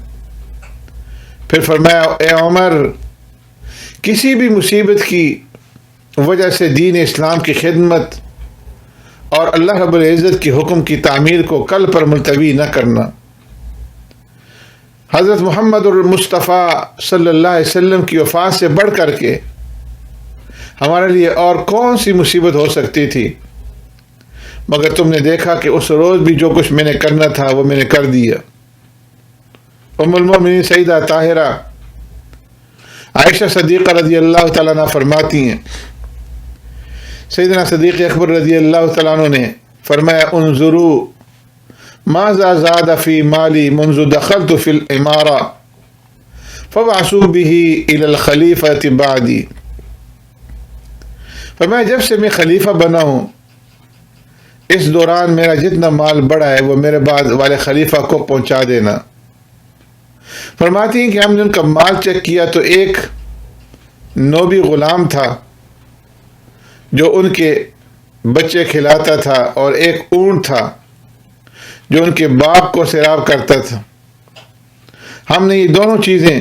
پھر فرمایا اے عمر، کسی بھی مصیبت کی وجہ سے دین اسلام کی خدمت اور اللہ رب العزت کی حکم کی تعمیر کو کل پر ملتوی نہ کرنا۔ حضرت محمد المصطفیٰ صلی اللہ علیہ وسلم کی وفات سے بڑھ کر کے ہمارے لیے اور کون سی مصیبت ہو سکتی تھی، مگر تم نے دیکھا کہ اس روز بھی جو کچھ میں نے کرنا تھا وہ میں نے کر دیا۔ ام المومنین سیدہ طاہرہ عائشہ صدیقہ رضی اللہ تعالیٰ عنہ فرماتی ہیں، سیدنا صدیق اکبر رضی اللہ تعالیٰ عنہ نے فرمایا انظروا ماذا زاد فی مالی منذ دخلت فی الامارہ فبعثوا به الى الخلیفۃ بعدی۔ فرمایا جب سے میں خلیفہ بنا ہوں اس دوران میرا جتنا مال بڑھا ہے وہ میرے بعد والے خلیفہ کو پہنچا دینا۔ فرماتی ہیں کہ ہم نے ان کا مال چیک کیا تو ایک نوبی غلام تھا جو ان کے بچے کھلاتا تھا، اور ایک اونٹ تھا جو ان کے باغ کو سیراب کرتا تھا۔ ہم نے یہ دونوں چیزیں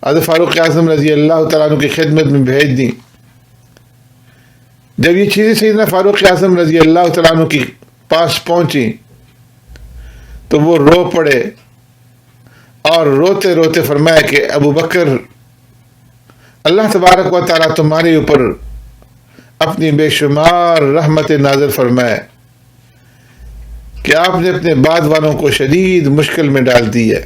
حضرت فاروق اعظم رضی اللہ تعالیٰ عنہ کی خدمت میں بھیج دیں۔ جب یہ چیزیں سیدنا فاروق اعظم رضی اللہ تعالیٰ عنہ کے پاس پہنچی تو وہ رو پڑے اور روتے روتے فرمایا کہ ابو بکر، اللہ تبارک و تعالیٰ تمہارے اوپر اپنی بے شمار رحمت نازل فرمائے کہ آپ نے اپنے بعد والوں کو شدید مشکل میں ڈال دی ہے۔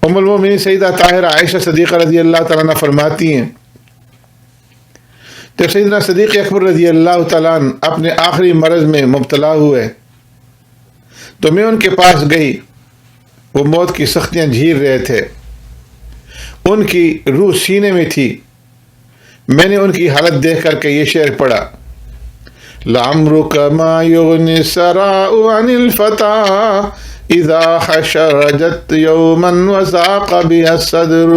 ام المومنین سیدہ طاہرہ عائشہ صدیقہ رضی اللہ تعالیٰ عنہ فرماتی ہیں جب سیدنا صدیق اکبر رضی اللہ تعالیٰ عنہ اپنے آخری مرض میں مبتلا ہوئے تو میں ان کے پاس گئی، وہ موت کی سختیاں جھیل رہے تھے، ان کی روح سینے میں تھی۔ میں نے ان کی حالت دیکھ کر کے یہ شعر پڑھا، لَعَمْرُكَ مَا يُغْنِ السَّرَاءُ عَنِ الْفَتَىٰ إِذَا حَشَرَجَتْ يَوْمًا وَزَاقَ بِهَا الصَّدْرُ۔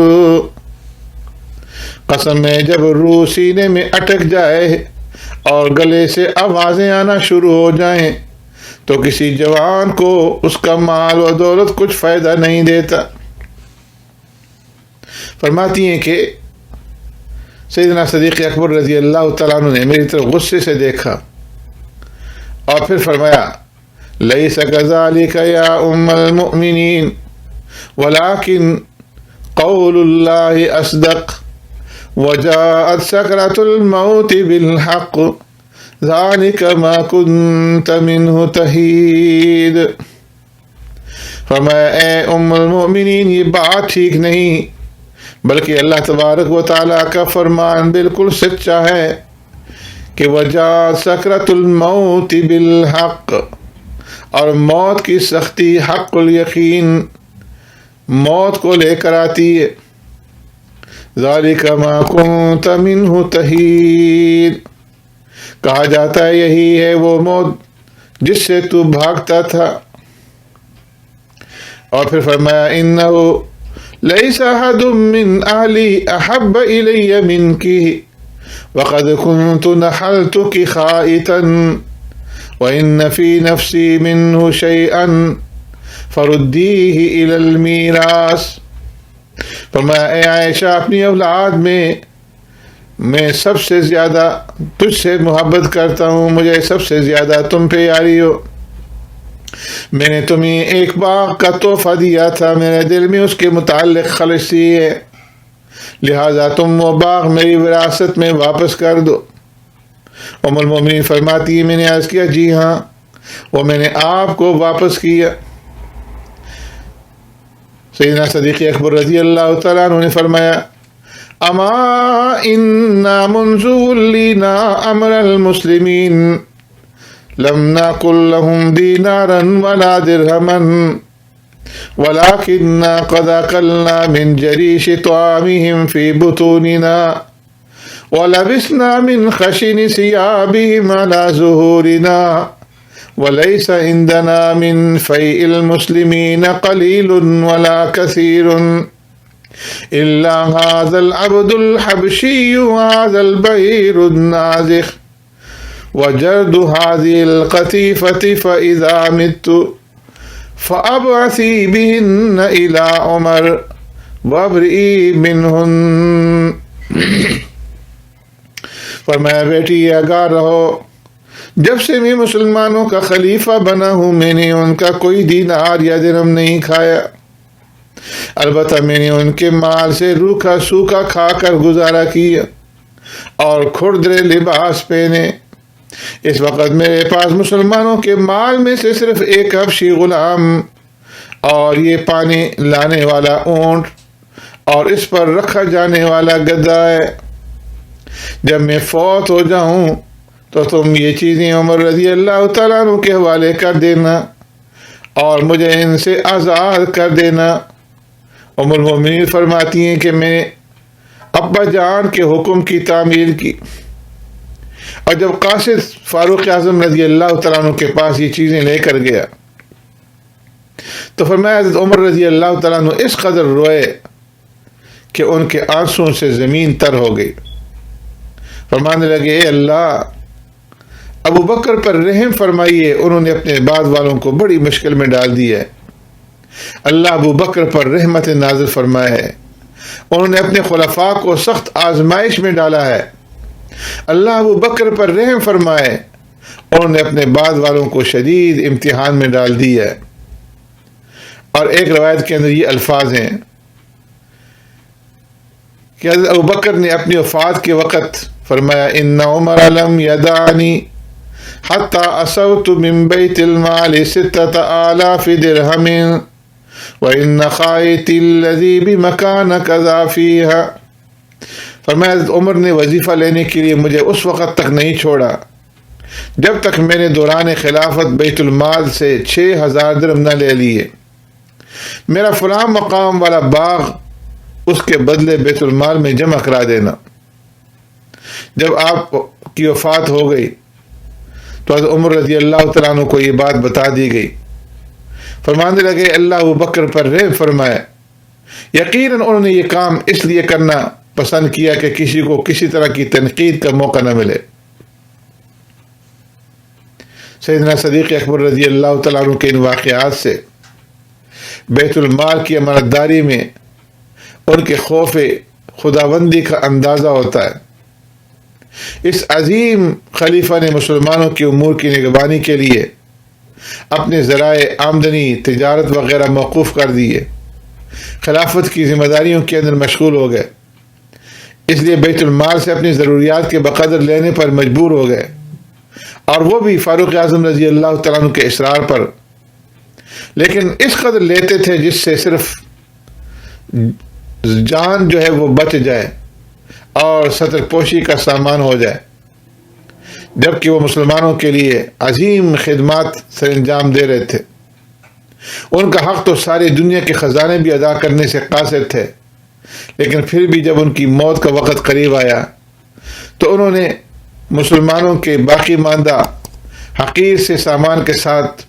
قسم ہے جب روح سینے میں اٹک جائے اور گلے سے آوازیں آنا شروع ہو جائیں تو کسی جوان کو اس کا مال و دولت کچھ فائدہ نہیں دیتا۔ فرماتی ہیں کہ سیدنا صدیق اکبر رضی اللہ تعالیٰ عنہ نے میری طرف غصے سے دیکھا اور پھر فرمایا لیس کذالک یا ام المؤمنین ولکن قول اللہ اصدق وجاءت سکرۃ الموت بالحق ذلک ما کنت منہ تحید۔ فرمایا اے ام المؤمنین یہ بات ٹھیک نہیں، بلکہ اللہ تبارک و تعالیٰ کا فرمان بالکل سچا ہے کہ وجاءت سکرۃ الموت بالحق، اور موت کی سختی حق الیقین موت کو لے کر آتی ہے۔ ذالک ما کنت منہ تحید، کہا جاتا ہے یہی ہے وہ موت جس سے تو بھاگتا تھا۔ اور پھر فرمایا انہ لیس احد من اہلی احب الی منک وقد کنت نحلتک خائتا وان فی نفسی منہ شیئا فردیہ الی المیراث۔ فرمایا اے عائشہ اپنی اولاد میں سب سے زیادہ تجھ سے محبت کرتا ہوں، مجھے سب سے زیادہ تم پہ یاری ہو۔ میں نے تمہیں ایک باغ کا تحفہ دیا تھا، میرے دل میں اس کے متعلق خلش سی ہے، لہذا تم وہ باغ میری وراثت میں واپس کر دو۔ ام المومنین فرماتی ہے میں نے عرض کیا جی ہاں، وہ میں نے آپ کو واپس کیا۔ سیدنا صدیق اکبر رضی اللہ تعالیٰ عنہ نے فرمایا اما انا منذ ولینا امر المسلمین لم نقل لهم دینارا ولا درہما ولكننا قد اکلنا من جریش طعامهم في بطوننا ولبسنا من خشن ثيابهم على ظهورنا وَلَيْسَ عِنْدَنَا مِنْ فَيْءِ الْمُسْلِمِينَ قَلِيلٌ وَلَا كَثِيرٌ۔ إلا هذا العبد الحبشي وهذا البعير النازخ وجرد هذه القطيفة فإذا مت فأبعثي بهن إلى عمر وابرئي منهن. فرمایا بیٹی یہ آگاہ رہو، جب سے میں مسلمانوں کا خلیفہ بنا ہوں میں نے ان کا کوئی دینار یا درہم نہیں کھایا، البتہ میں نے ان کے مال سے روکھا سوکھا کھا کر گزارا کیا اور کھردرے لباس پہنے۔ اس وقت میرے پاس مسلمانوں کے مال میں سے صرف ایک حبشی غلام اور یہ پانی لانے والا اونٹ اور اس پر رکھا جانے والا گدھا ہے۔ جب میں فوت ہو جاؤں تو تم یہ چیزیں عمر رضی اللہ تعالیٰ عنہ کے حوالے کر دینا اور مجھے ان سے آزاد کر دینا۔ ام المؤمنین فرماتی ہیں کہ میں ابا جان کے حکم کی تعمیل کی، اور جب قاصد فاروق اعظم رضی اللہ تعالیٰ عنہ کے پاس یہ چیزیں لے کر گیا تو فرمایا حضرت عمر رضی اللہ تعالیٰ عنہ اس قدر روئے کہ ان کے آنسوں سے زمین تر ہو گئی۔ فرمانے لگے اے اللہ، ابو بکر پر رحم فرمائیے، انہوں نے اپنے بعد والوں کو بڑی مشکل میں ڈال دی ہے۔ اللہ ابو بکر پر رحمت نازل فرمائے ہے، انہوں نے اپنے خلفاء کو سخت آزمائش میں ڈالا ہے۔ اللہ ابو بکر پر رحم فرمائے، انہوں نے اپنے بعد والوں کو شدید امتحان میں ڈال دی ہے۔ اور ایک روایت کے اندر یہ الفاظ ہیں کہ حضرت ابو بکر نے اپنی وفات کے وقت فرمایا ان عمر لم یدعنی حتی اسوت من بیت المال 6000 درہم وان خائتی الذی بمکان کذا فیہا۔ فرمایا حضرت عمر نے وظیفہ لینے کے لیے مجھے اس وقت تک نہیں چھوڑا جب تک میں نے دوران خلافت بیت المال سے 6000 درہم نہ لے لیے۔ میرا فلاں مقام والا باغ اس کے بدلے بیت المال میں جمع کرا دینا۔ جب آپ کی وفات ہو گئی تو حضرت عمر رضی اللہ تعالیٰ عنہ کو یہ بات بتا دی گئی۔ فرمانے لگے اللہ ابو بکر پر رحم فرمائے، یقیناً انہوں نے یہ کام اس لیے کرنا پسند کیا کہ کسی کو کسی طرح کی تنقید کا موقع نہ ملے۔ سیدنا صدیق اکبر رضی اللہ تعالیٰ عنہ کے ان واقعات سے بیت المال کی امانتداری میں ان کے خوف خداوندی کا اندازہ ہوتا ہے۔ اس عظیم خلیفہ نے مسلمانوں کے امور کی نگرانی کے لیے اپنے ذرائع آمدنی تجارت وغیرہ موقوف کر دیے، خلافت کی ذمہ داریوں کے اندر مشغول ہو گئے، اس لیے بیت المال سے اپنی ضروریات کے بقدر لینے پر مجبور ہو گئے، اور وہ بھی فاروق اعظم رضی اللہ تعالیٰ عنہ کے اصرار پر، لیکن اس قدر لیتے تھے جس سے صرف جان جو ہے وہ بچ جائے اور سطر پوشی کا سامان ہو جائے، جبکہ وہ مسلمانوں کے لیے عظیم خدمات سر انجام دے رہے تھے۔ ان کا حق تو ساری دنیا کے خزانے بھی ادا کرنے سے قاصر تھے، لیکن پھر بھی جب ان کی موت کا وقت قریب آیا تو انہوں نے مسلمانوں کے باقی ماندہ حقیر سے سامان کے ساتھ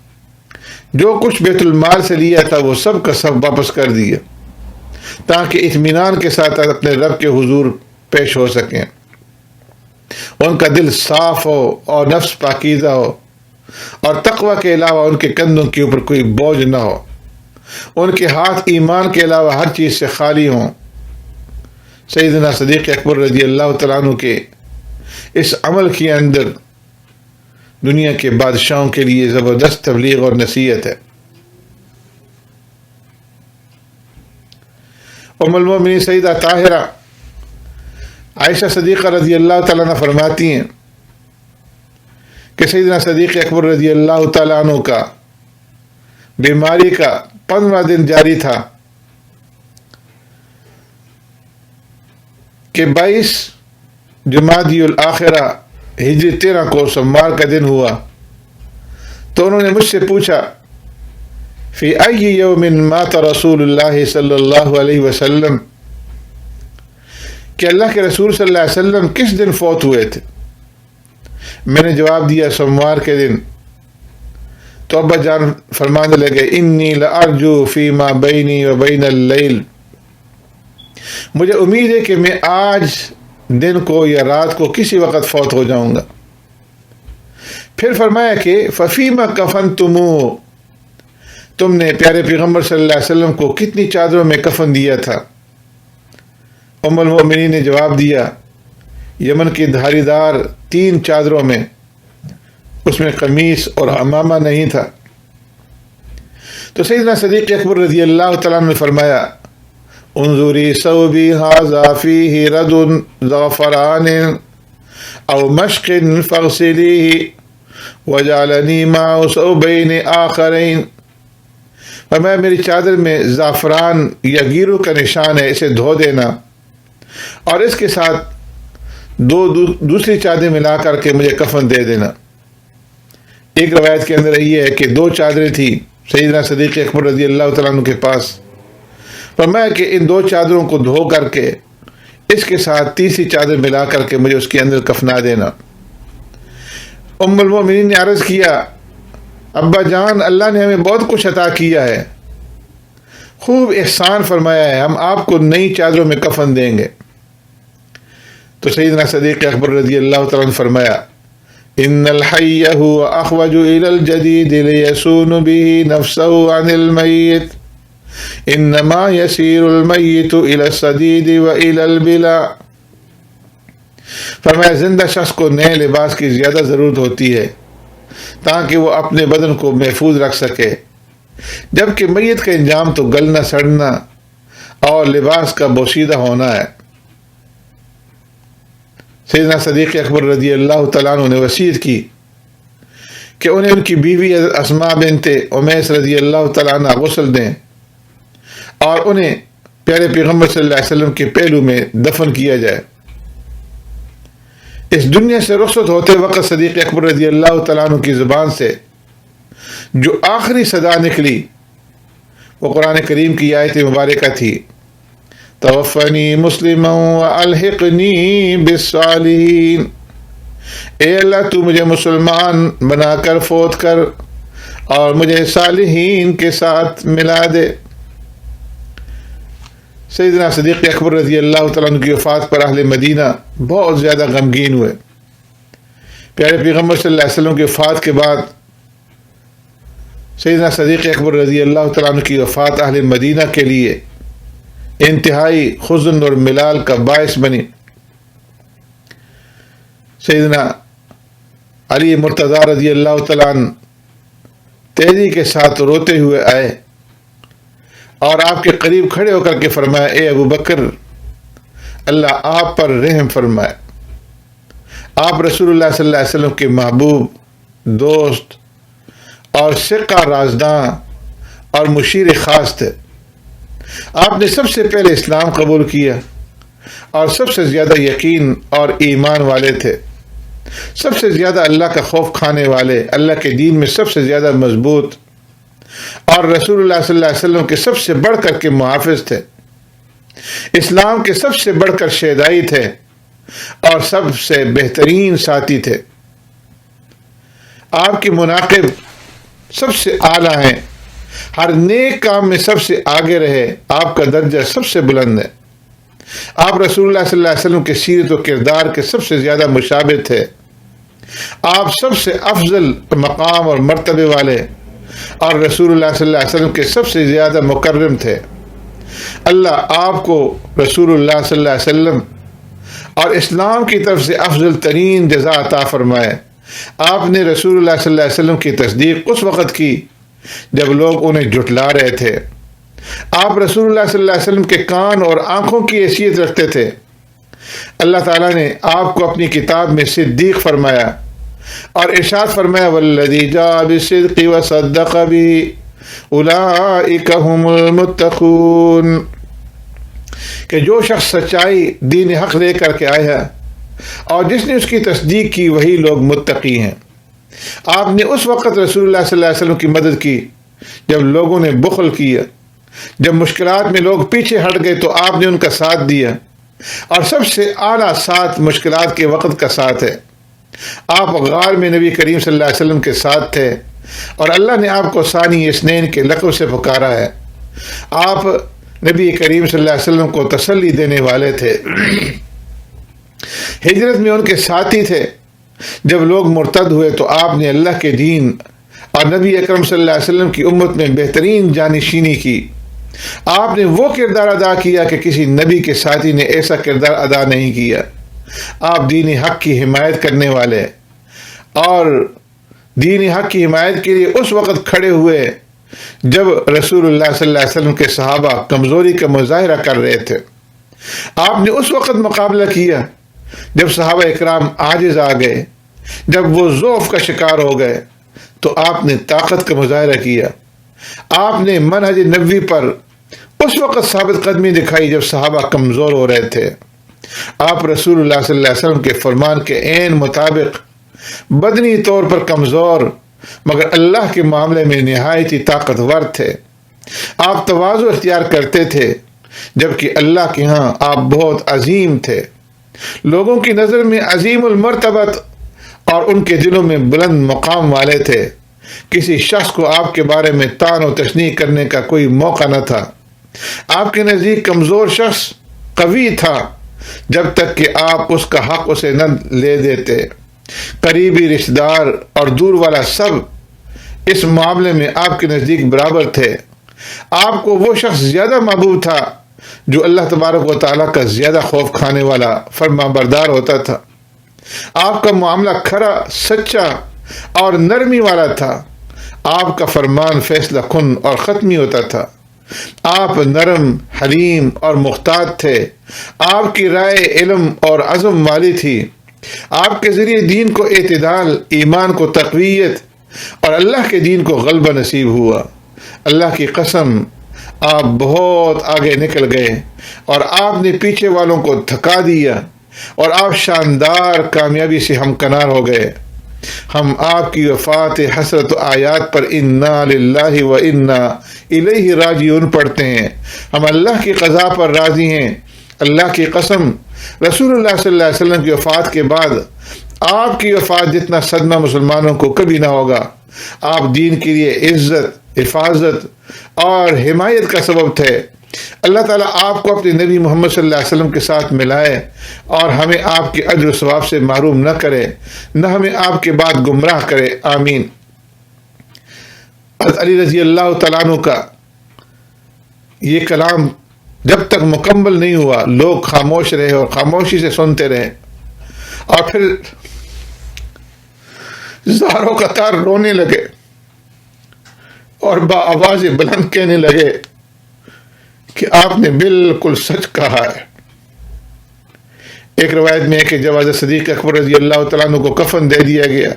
جو کچھ بیت المال سے لیا تھا وہ سب کا سب واپس کر دیا تاکہ اطمینان کے ساتھ اپنے رب کے حضور پیش ہو سکیں، ان کا دل صاف ہو اور نفس پاکیزہ ہو، اور تقوی کے علاوہ ان کے کندھوں کے اوپر کوئی بوجھ نہ ہو، ان کے ہاتھ ایمان کے علاوہ ہر چیز سے خالی ہوں۔ سیدنا صدیق اکبر رضی اللہ تعالیٰ عنہ کے اس عمل کے اندر دنیا کے بادشاہوں کے لیے زبردست تبلیغ اور نصیحت ہے۔ ام المؤمنین سیدہ طاہرہ عائشہ صدیقہ رضی اللہ تعالیٰ عنہ فرماتی ہیں کہ سیدنا صدیق اکبر رضی اللہ تعالیٰ عنہ کا بیماری کا 15 دن جاری تھا کہ 22 جمادی الاخرہ ہجری 13 کو سوموار کا دن ہوا، تو انہوں نے مجھ سے پوچھا فی ای یوم مات رسول اللہ صلی اللہ علیہ وسلم، کہ اللہ کے رسول صلی اللہ علیہ وسلم کس دن فوت ہوئے تھے؟ میں نے جواب دیا سوموار کے دن۔ تو ابا جان فرمانے لگے انی لارجو فیما بینی و بین اللیل مجھے امید ہے کہ میں آج دن کو یا رات کو کسی وقت فوت ہو جاؤں گا۔ پھر فرمایا کہ ففیما کفنتموہ، تم نے پیارے پیغمبر صلی اللہ علیہ وسلم کو کتنی چادروں میں کفن دیا تھا؟ ام المؤمنین نے جواب دیا، یمن کی دھاری دار 3 چادروں میں، اس میں قمیص اور عمامہ نہیں تھا۔ تو سیدنا صدیق اکبر رضی اللہ تعالیٰ عنہ نے فرمایا، انظری ثوبی ھذا فیہ رد زعفران او مشق فاغسلیہ وجعلنی معه ثوبین آخرین۔ فرمایا میری چادر میں زعفران یا گیرو کا نشان ہے، اسے دھو دینا اور اس کے ساتھ دوسری چادر ملا کر کے مجھے کفن دے دینا۔ ایک روایت کے اندر یہ ہے کہ 2 چادریں تھیں سیدنا صدیق اکبر رضی اللہ تعالیٰ عنہ کے پاس۔ فرمایا کہ ان 2 چادروں کو دھو کر کے اس کے ساتھ تیسری چادر ملا کر کے مجھے اس کے اندر کفنا دینا۔ ام المؤمنین نے عرض کیا، ابا جان، اللہ نے ہمیں بہت کچھ عطا کیا ہے، خوب احسان فرمایا ہے، ہم آپ کو نئی چادروں میں کفن دیں گے۔ تو سیدنا صدیق اکبر رضی اللہ تعالیٰ عنہ فرمایا، ان الحی هو اخوج الى الجدید لیسون به نفسه عن المیت انما یسیر المیت الى الصدید والى البلا۔ فرمایا زندہ شخص کو نئے لباس کی زیادہ ضرورت ہوتی ہے تاکہ وہ اپنے بدن کو محفوظ رکھ سکے، جبکہ میت کا انجام تو گلنا سڑنا اور لباس کا بوسیدہ ہونا ہے۔ سیدنا صدیق اکبر رضی اللہ تعالیٰ عنہ نے وصیت کی کہ انہیں ان کی بیوی اسماء بنت امیس رضی اللہ تعالیٰ عنہ غسل دیں اور انہیں پیارے پیغمبر صلی اللہ علیہ وسلم کے پہلو میں دفن کیا جائے۔ اس دنیا سے رخصت ہوتے وقت صدیق اکبر رضی اللہ تعالیٰ عنہ کی زبان سے جو آخری صدا نکلی وہ قرآن کریم کی آیت مبارکہ تھی، توفنی مسلما والحقنی بالصالحین، اے اللہ تو مجھے مسلمان بنا کر فوت کر اور مجھے صالحین کے ساتھ ملا دے۔ سیدنا صدیق اکبر رضی اللہ تعالیٰ عنہ کی وفات پر اہل مدینہ بہت زیادہ غمگین ہوئے۔ پیارے پیغمبر صلی اللہ علیہ وسلم کی وفات کے بعد سیدنا صدیق اکبر رضی اللہ تعالیٰ عنہ کی وفات اہل مدینہ کے لیے انتہائی حزن اور ملال کا باعث بنی۔ سیدنا علی مرتضیٰ رضی اللہ تعالیٰ عنہ تیزی کے ساتھ روتے ہوئے آئے اور آپ کے قریب کھڑے ہو کر کے فرمایا، اے ابو بکر، اللہ آپ پر رحم فرمائے، آپ رسول اللہ صلی اللہ علیہ وسلم کے محبوب، دوست اور ثقہ رازداں اور مشیر خاص تھے۔ آپ نے سب سے پہلے اسلام قبول کیا اور سب سے زیادہ یقین اور ایمان والے تھے، سب سے زیادہ اللہ کا خوف کھانے والے، اللہ کے دین میں سب سے زیادہ مضبوط اور رسول اللہ صلی اللہ علیہ وسلم کے سب سے بڑھ کر کے محافظ تھے، اسلام کے سب سے بڑھ کر شہدائی تھے اور سب سے بہترین ساتھی تھے۔ آپ کی مناقب سب سے اعلیٰ ہیں، ہر نیک کام میں سب سے آگے رہے، آپ کا درجہ سب سے بلند ہے۔ آپ رسول اللہ صلی اللہ علیہ وسلم کے سیرت و کردار کے سب سے زیادہ مشابہ تھے، آپ سب سے افضل مقام اور مرتبے والے اور رسول اللہ صلی اللہ علیہ وسلم کے سب سے زیادہ مکرم تھے۔ اللہ آپ کو رسول اللہ صلی اللہ علیہ وسلم اور اسلام کی طرف سے افضل ترین جزا عطا فرمائے۔ آپ نے رسول اللہ صلی اللہ علیہ وسلم کی تصدیق اس وقت کی جب لوگ انہیں جھٹلا رہے تھے۔ آپ رسول اللہ صلی اللہ علیہ وسلم کے کان اور آنکھوں کی حیثیت رکھتے تھے۔ اللہ تعالیٰ نے آپ کو اپنی کتاب میں صدیق فرمایا اور ارشاد فرمایا، والذی جاء بالصدق وصدق بہ اولئک ھم المتقون، کہ جو شخص سچائی دین حق لے کر کے آیا اور جس نے اس کی تصدیق کی وہی لوگ متقی ہیں۔ آپ نے اس وقت رسول اللہ صلی اللہ علیہ وسلم کی مدد کی جب لوگوں نے بخل کیا، جب مشکلات میں لوگ پیچھے ہٹ گئے تو آپ نے ان کا ساتھ دیا، اور سب سے اعلیٰ ساتھ مشکلات کے وقت کا ساتھ ہے۔ آپ غار میں نبی کریم صلی اللہ علیہ وسلم کے ساتھ تھے اور اللہ نے آپ کو ثانی اثنین کے لقب سے پکارا ہے۔ آپ نبی کریم صلی اللہ علیہ وسلم کو تسلی دینے والے تھے، ہجرت میں ان کے ساتھی تھے۔ جب لوگ مرتد ہوئے تو آپ نے اللہ کے دین اور نبی اکرم صلی اللہ علیہ وسلم کی امت میں بہترین جانشینی کی۔ آپ نے وہ کردار ادا کیا کہ کسی نبی کے ساتھی نے ایسا کردار ادا نہیں کیا۔ آپ دین حق کی حمایت کرنے والے اور دین حق کی حمایت کے لیے اس وقت کھڑے ہوئے جب رسول اللہ صلی اللہ علیہ وسلم کے صحابہ کمزوری کا مظاہرہ کر رہے تھے۔ آپ نے اس وقت مقابلہ کیا جب صحابہ اکرام عاجز آ گئے، جب وہ ضعف کا شکار ہو گئے تو آپ نے طاقت کا مظاہرہ کیا۔ آپ نے منہج نبوی پر اس وقت ثابت قدمی دکھائی جب صحابہ کمزور ہو رہے تھے۔ آپ رسول اللہ صلی اللہ علیہ وسلم کے فرمان کے عین مطابق بدنی طور پر کمزور مگر اللہ کے معاملے میں نہایت ہی طاقتور تھے۔ آپ تواضع اختیار کرتے تھے جبکہ اللہ کے ہاں آپ بہت عظیم تھے، لوگوں کی نظر میں عظیم المرتبت اور ان کے دلوں میں بلند مقام والے تھے۔ کسی شخص کو آپ کے بارے میں طعن و تشنیع کرنے کا کوئی موقع نہ تھا۔ آپ کے نزدیک کمزور شخص قوی تھا جب تک کہ آپ اس کا حق اسے نہ لے دیتے۔ قریبی رشتہ دار اور دور والا سب اس معاملے میں آپ کے نزدیک برابر تھے۔ آپ کو وہ شخص زیادہ محبوب تھا جو اللہ تبارک و تعالیٰ کا زیادہ خوف کھانے والا فرما بردار ہوتا تھا۔ آپ کا معاملہ کھرا، سچا اور نرمی والا تھا۔ آپ کا فرمان فیصلہ کن اور ختمی ہوتا تھا۔ آپ نرم، حلیم اور محتاط تھے۔ آپ کی رائے علم اور عزم والی تھی۔ آپ کے ذریعے دین کو اعتدال، ایمان کو تقویت اور اللہ کے دین کو غلبہ نصیب ہوا۔ اللہ کی قسم آپ بہت آگے نکل گئے اور آپ نے پیچھے والوں کو تھکا دیا اور آپ شاندار کامیابی سے ہمکنار ہو گئے۔ ہم آپ کی وفات حسرت آیات پر انا للہ و انا الیہ راجعون پڑھتے ہیں۔ ہم اللہ کی قضا پر راضی ہیں۔ اللہ کی قسم رسول اللہ صلی اللہ علیہ وسلم کی وفات کے بعد آپ کی وفات جتنا صدمہ مسلمانوں کو کبھی نہ ہوگا۔ آپ دین کے لیے عزت، حفاظت اور حمایت کا سبب تھے۔ اللہ تعالیٰ آپ کو اپنے نبی محمد صلی اللہ علیہ وسلم کے ساتھ ملائے اور ہمیں آپ کے اجر و ثواب سے محروم نہ کرے، نہ ہمیں آپ کے بعد گمراہ کرے، آمین۔ حضرت علی رضی اللہ تعالیٰ عنہ کا یہ کلام جب تک مکمل نہیں ہوا لوگ خاموش رہے اور خاموشی سے سنتے رہے، اور پھر زاروں قطار رونے لگے اور بآواز بلند کہنے لگے کہ آپ نے بالکل سچ کہا ہے۔ ایک روایت میں ہے کہ جب حضرت صدیق اکبر رضی اللہ تعالیٰ عنہ کو کفن دے دیا گیا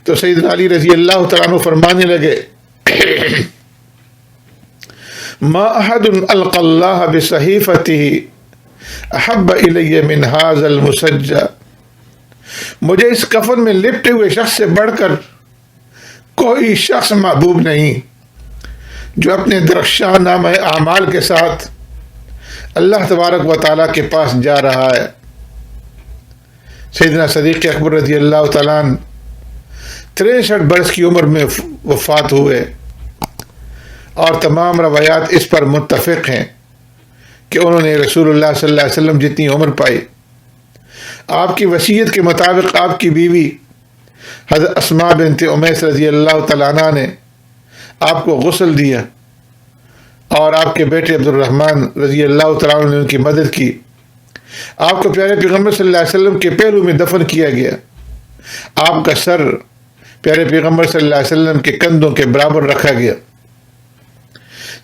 تو سیدنا علی رضی اللہ تعالیٰ عنہ فرمانے لگے ما احد القى الله بصحيفته احب الی من هذا المسجى، مجھے اس کفن میں لپٹے ہوئے شخص سے بڑھ کر کوئی شخص محبوب نہیں جو اپنے درخشاں نامہ اعمال کے ساتھ اللہ تبارک و تعالیٰ کے پاس جا رہا ہے۔ سیدنا صدیق اکبر رضی اللہ تعالیٰ عنہ 63 برس کی عمر میں وفات ہوئے، اور تمام روایات اس پر متفق ہیں کہ انہوں نے رسول اللہ صلی اللہ علیہ وسلم جتنی عمر پائی۔ آپ کی وصیت کے مطابق آپ کی بیوی حضرت اسماء بنت امیس رضی اللہ تعالیٰ عنہ نے آپ کو غسل دیا، اور آپ کے بیٹے عبد الرحمن رضی اللہ تعالیٰ عنہ نے ان کی مدد کی۔ آپ کو پیارے پیغمبر صلی اللہ علیہ وسلم کے پہلو میں دفن کیا گیا۔ آپ کا سر پیارے پیغمبر صلی اللہ علیہ وسلم کے کندھوں کے برابر رکھا گیا۔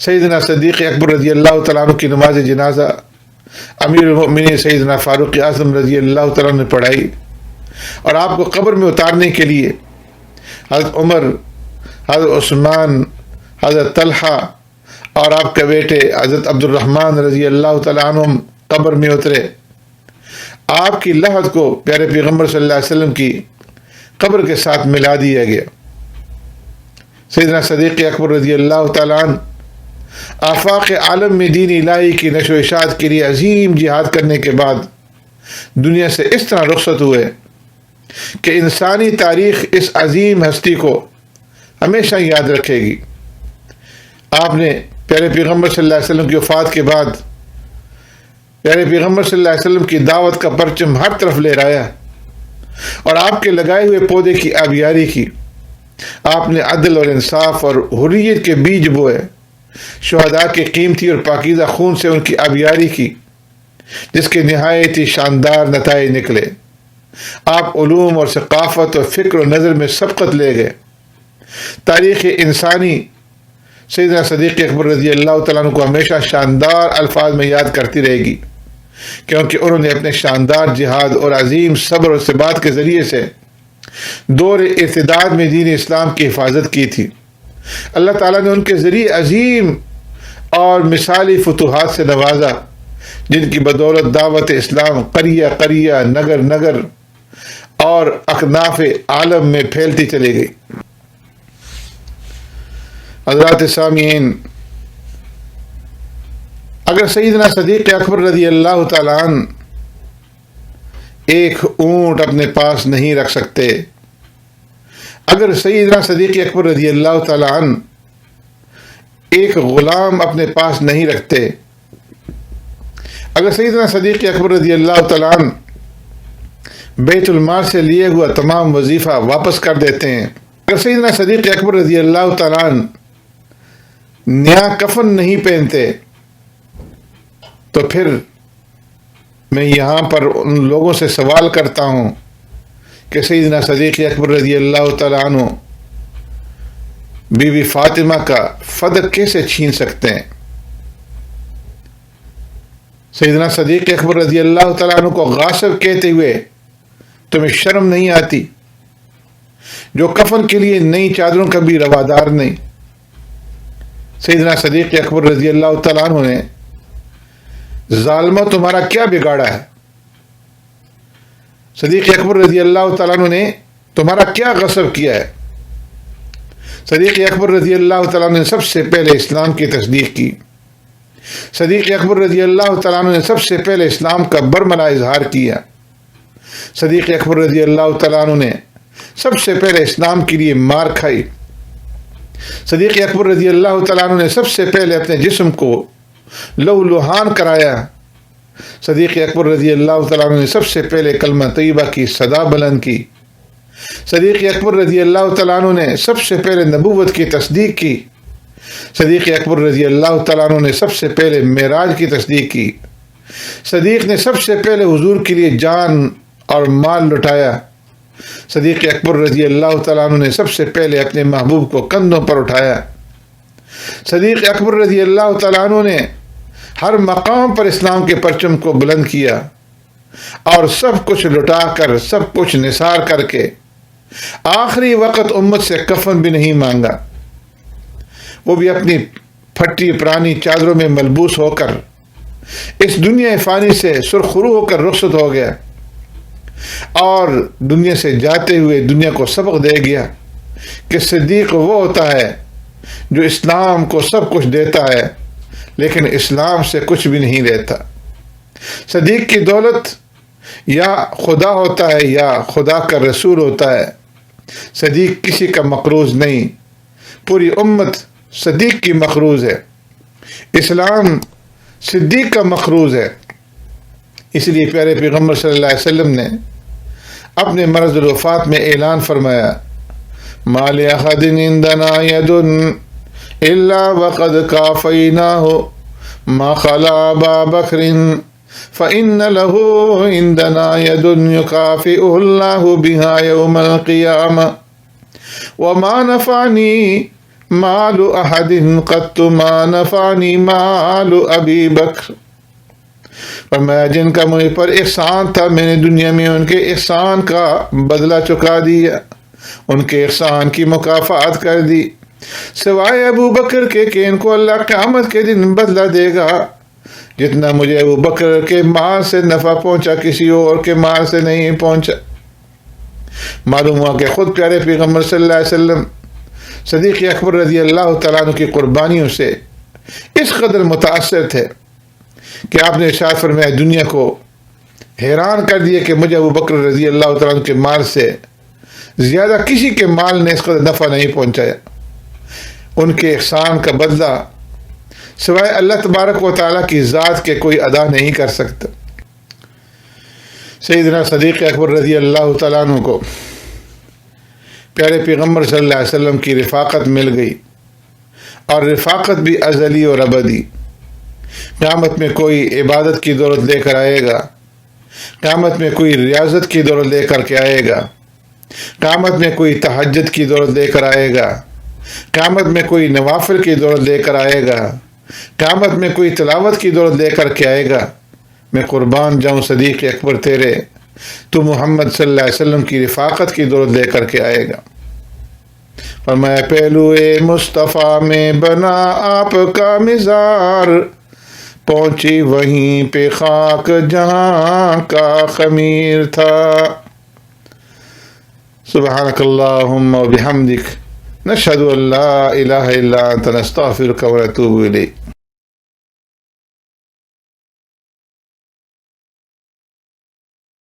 سیدنا صدیق اکبر رضی اللہ تعالیٰ عنہ کی نماز جنازہ امیر المؤمنین سیدنا فاروق اعظم رضی اللہ تعالیٰ عنہ نے پڑھائی، اور آپ کو قبر میں اتارنے کے لیے حضرت عمر، حضرت عثمان، حضرت طلحہ اور آپ کے بیٹے حضرت عبد الرحمن رضی اللہ تعالیٰ عنہ قبر میں اترے۔ آپ کی لحد کو پیارے پیغمبر صلی اللہ علیہ وسلم کی قبر کے ساتھ ملا دیا گیا۔ سیدنا صدیق اکبر رضی اللہ تعالیٰ عنہ آفاق عالم میں دین الہی کی نشر و اشاعت کے لیے عظیم جہاد کرنے کے بعد دنیا سے اس طرح رخصت ہوئے کہ انسانی تاریخ اس عظیم ہستی کو ہمیشہ یاد رکھے گی۔ آپ نے پیارے پیغمبر صلی اللہ علیہ وسلم کی وفات کے بعد پیارے پیغمبر صلی اللہ علیہ وسلم کی دعوت کا پرچم ہر طرف لہرایا اور آپ کے لگائے ہوئے پودے کی آبیاری کی. آپ نے عدل اور انصاف اور حریت کے بیج بوئے، شہداء کے قیمتی اور پاکیزہ خون سے ان کی آبیاری کی، جس کے نہایت ہی شاندار نتائج نکلے. آپ علوم اور ثقافت اور فکر و نظر میں سبقت لے گئے. تاریخ انسانی سیدنا صدیق اکبر رضی اللہ تعالیٰ عنہ کو ہمیشہ شاندار الفاظ میں یاد کرتی رہے گی، کیونکہ انہوں نے اپنے شاندار جہاد اور عظیم صبر اور ثبات کے ذریعے سے دور ارتداد میں دین اسلام کی حفاظت کی تھی. اللہ تعالیٰ نے ان کے ذریعے عظیم اور مثالی فتوحات سے نوازا، جن کی بدولت دعوت اسلام قریہ قریہ، نگر نگر اور اکناف عالم میں پھیلتی چلی گئی. حضرات سامعین، اگر سیدنا صدیق اکبر رضی اللہ تعالیٰ عنہ ایک اونٹ اپنے پاس نہیں رکھ سکتے، اگر سیدنا صدیق اکبر رضی اللہ تعالیٰ عنہ ایک غلام اپنے پاس نہیں رکھتے، اگر سیدنا صدیق اکبر رضی اللہ تعالیٰ عنہ بیت المال سے لیے ہوا تمام وظیفہ واپس کر دیتے ہیں، اگر سیدنا صدیق اکبر رضی اللہ تعالیٰ عنہ نیا کفن نہیں پہنتے، تو پھر میں یہاں پر ان لوگوں سے سوال کرتا ہوں کہ سیدنا صدیق اکبر رضی اللہ تعالیٰ عنہ بی بی فاطمہ کا فدق کیسے چھین سکتے ہیں؟ سیدنا صدیق اکبر رضی اللہ تعالیٰ عنہ کو غاصب کہتے ہوئے تمہیں شرم نہیں آتی، جو کفن کے لیے نئی چادروں کا بھی روادار نہیں؟ سیدنا صدیق اکبر رضی اللہ تعالیٰ عنہ نے ظالمہ تمہارا کیا بگاڑا ہے؟ صدیق اکبر رضی اللہ تعالیٰ عنہ نے تمہارا کیا غصب کیا ہے؟ صدیق اکبر رضی اللہ تعالیٰ عنہ نے سب سے پہلے اسلام کی تصدیق کی. صدیق اکبر رضی اللہ تعالیٰ عنہ نے سب سے پہلے اسلام کا برملا اظہار کیا. صدیق اکبر رضی اللہ تعالیٰ عنہ نے سب سے پہلے اسلام کے لیے مار کھائی. صدیق اکبر رضی اللہ تعالیٰ عنہ نے سب سے پہلے اپنے جسم کو لہو لہان کرایا. صدیق اکبر رضی اللہ تعالیٰ عنہ نے سب سے پہلے کلمہ طیبہ کی صدا بلند کی. صدیق اکبر رضی اللہ تعالیٰ عنہ نے سب سے پہلے نبوت کی تصدیق کی. صدیق اکبر رضی اللہ تعالیٰ عنہ نے سب سے پہلے معراج کی تصدیق کی. صدیق نے سب سے پہلے حضور کے لیے جان اور مال لٹایا. صدیق اکبر رضی اللہ تعالیٰ عنہ نے سب سے پہلے اپنے محبوب کو کندھوں پر اٹھایا. صدیق اکبر رضی اللہ تعالیٰ عنہ نے ہر مقام پر اسلام کے پرچم کو بلند کیا اور سب کچھ لٹا کر، سب کچھ نثار کر کے آخری وقت امت سے کفن بھی نہیں مانگا. وہ بھی اپنی پھٹی پرانی چادروں میں ملبوس ہو کر اس دنیا فانی سے سرخرو ہو کر رخصت ہو گیا اور دنیا سے جاتے ہوئے دنیا کو سبق دے گیا کہ صدیق وہ ہوتا ہے جو اسلام کو سب کچھ دیتا ہے لیکن اسلام سے کچھ بھی نہیں دیتا. صدیق کی دولت یا خدا ہوتا ہے یا خدا کا رسول ہوتا ہے. صدیق کسی کا مقروض نہیں، پوری امت صدیق کی مقروض ہے. اسلام صدیق کا مقروض ہے. اس لیے پیارے پیغمبر صلی اللہ علیہ وسلم نے اپنے مرض الوفات میں اعلان فرمایا، ما لأحد عندنا يد إلا وقد كافيناه ما خلا أبا بكر فإن له عندنا يد يكافئه الله بها يوم القيامة وما نفعني مال أحد قط ما نفعني مال أبي بكر. فرمایا جن کا مجھ پر احسان تھا میں نے دنیا میں ان کے احسان کا بدلہ چکا دیا، ان کے احسان کی مکافات کر دی، سوائے ابو بکر کے کہ ان کو اللہ قیامت کے دن بدلہ دے گا جتنا مجھے ابو بکر کے مال سے نفع پہنچا کسی اور کے مال سے نہیں پہنچا. معلوم ہوا کہ خود پیارے پیغمبر صلی اللہ علیہ وسلم صدیق اکبر رضی اللہ تعالیٰ عنہ کی قربانیوں سے اس قدر متاثر تھے کہ آپ نے ارشاد فرمایا دنیا کو حیران کر دیا کہ مجھے ابو بکر رضی اللہ تعالیٰ عنہ کے مال سے زیادہ کسی کے مال نے اس قدر نفع نہیں پہنچایا. ان کے احسان کا بدلہ سوائے اللہ تبارک و تعالیٰ کی ذات کے کوئی ادا نہیں کر سکتا۔ سیدنا صدیق اکبر رضی اللہ تعالیٰ عنہ کو پیارے پیغمبر صلی اللہ علیہ وسلم کی رفاقت مل گئی، اور رفاقت بھی ازلی اور ابدی۔ قیامت میں کوئی عبادت کی دولت لے کر آئے گا، قیامت میں کوئی ریاضت کی دولت لے کر کے آئے گا، قیامت میں کوئی تہجد کی دولت لے کر آئے گا، قیامت میں کوئی نوافل کی دولت لے کر آئے گا، قیامت میں کوئی تلاوت کی دولت لے کر کے آئے گا۔ میں قربان جاؤں صدیق اکبر تیرے، تو محمد صلی اللہ علیہ وسلم کی رفاقت کی دولت لے کر کے آئے گا۔ فرمایا پہلو مصطفیٰ میں بنا آپ کا مزار، پہنچی وہیں پہ خاک جہاں کا خمیر تھا۔ سبحانک اللہم و بحمدک، نشہد ان لا الہ الا انت، نستغفرک و نتوب الیک۔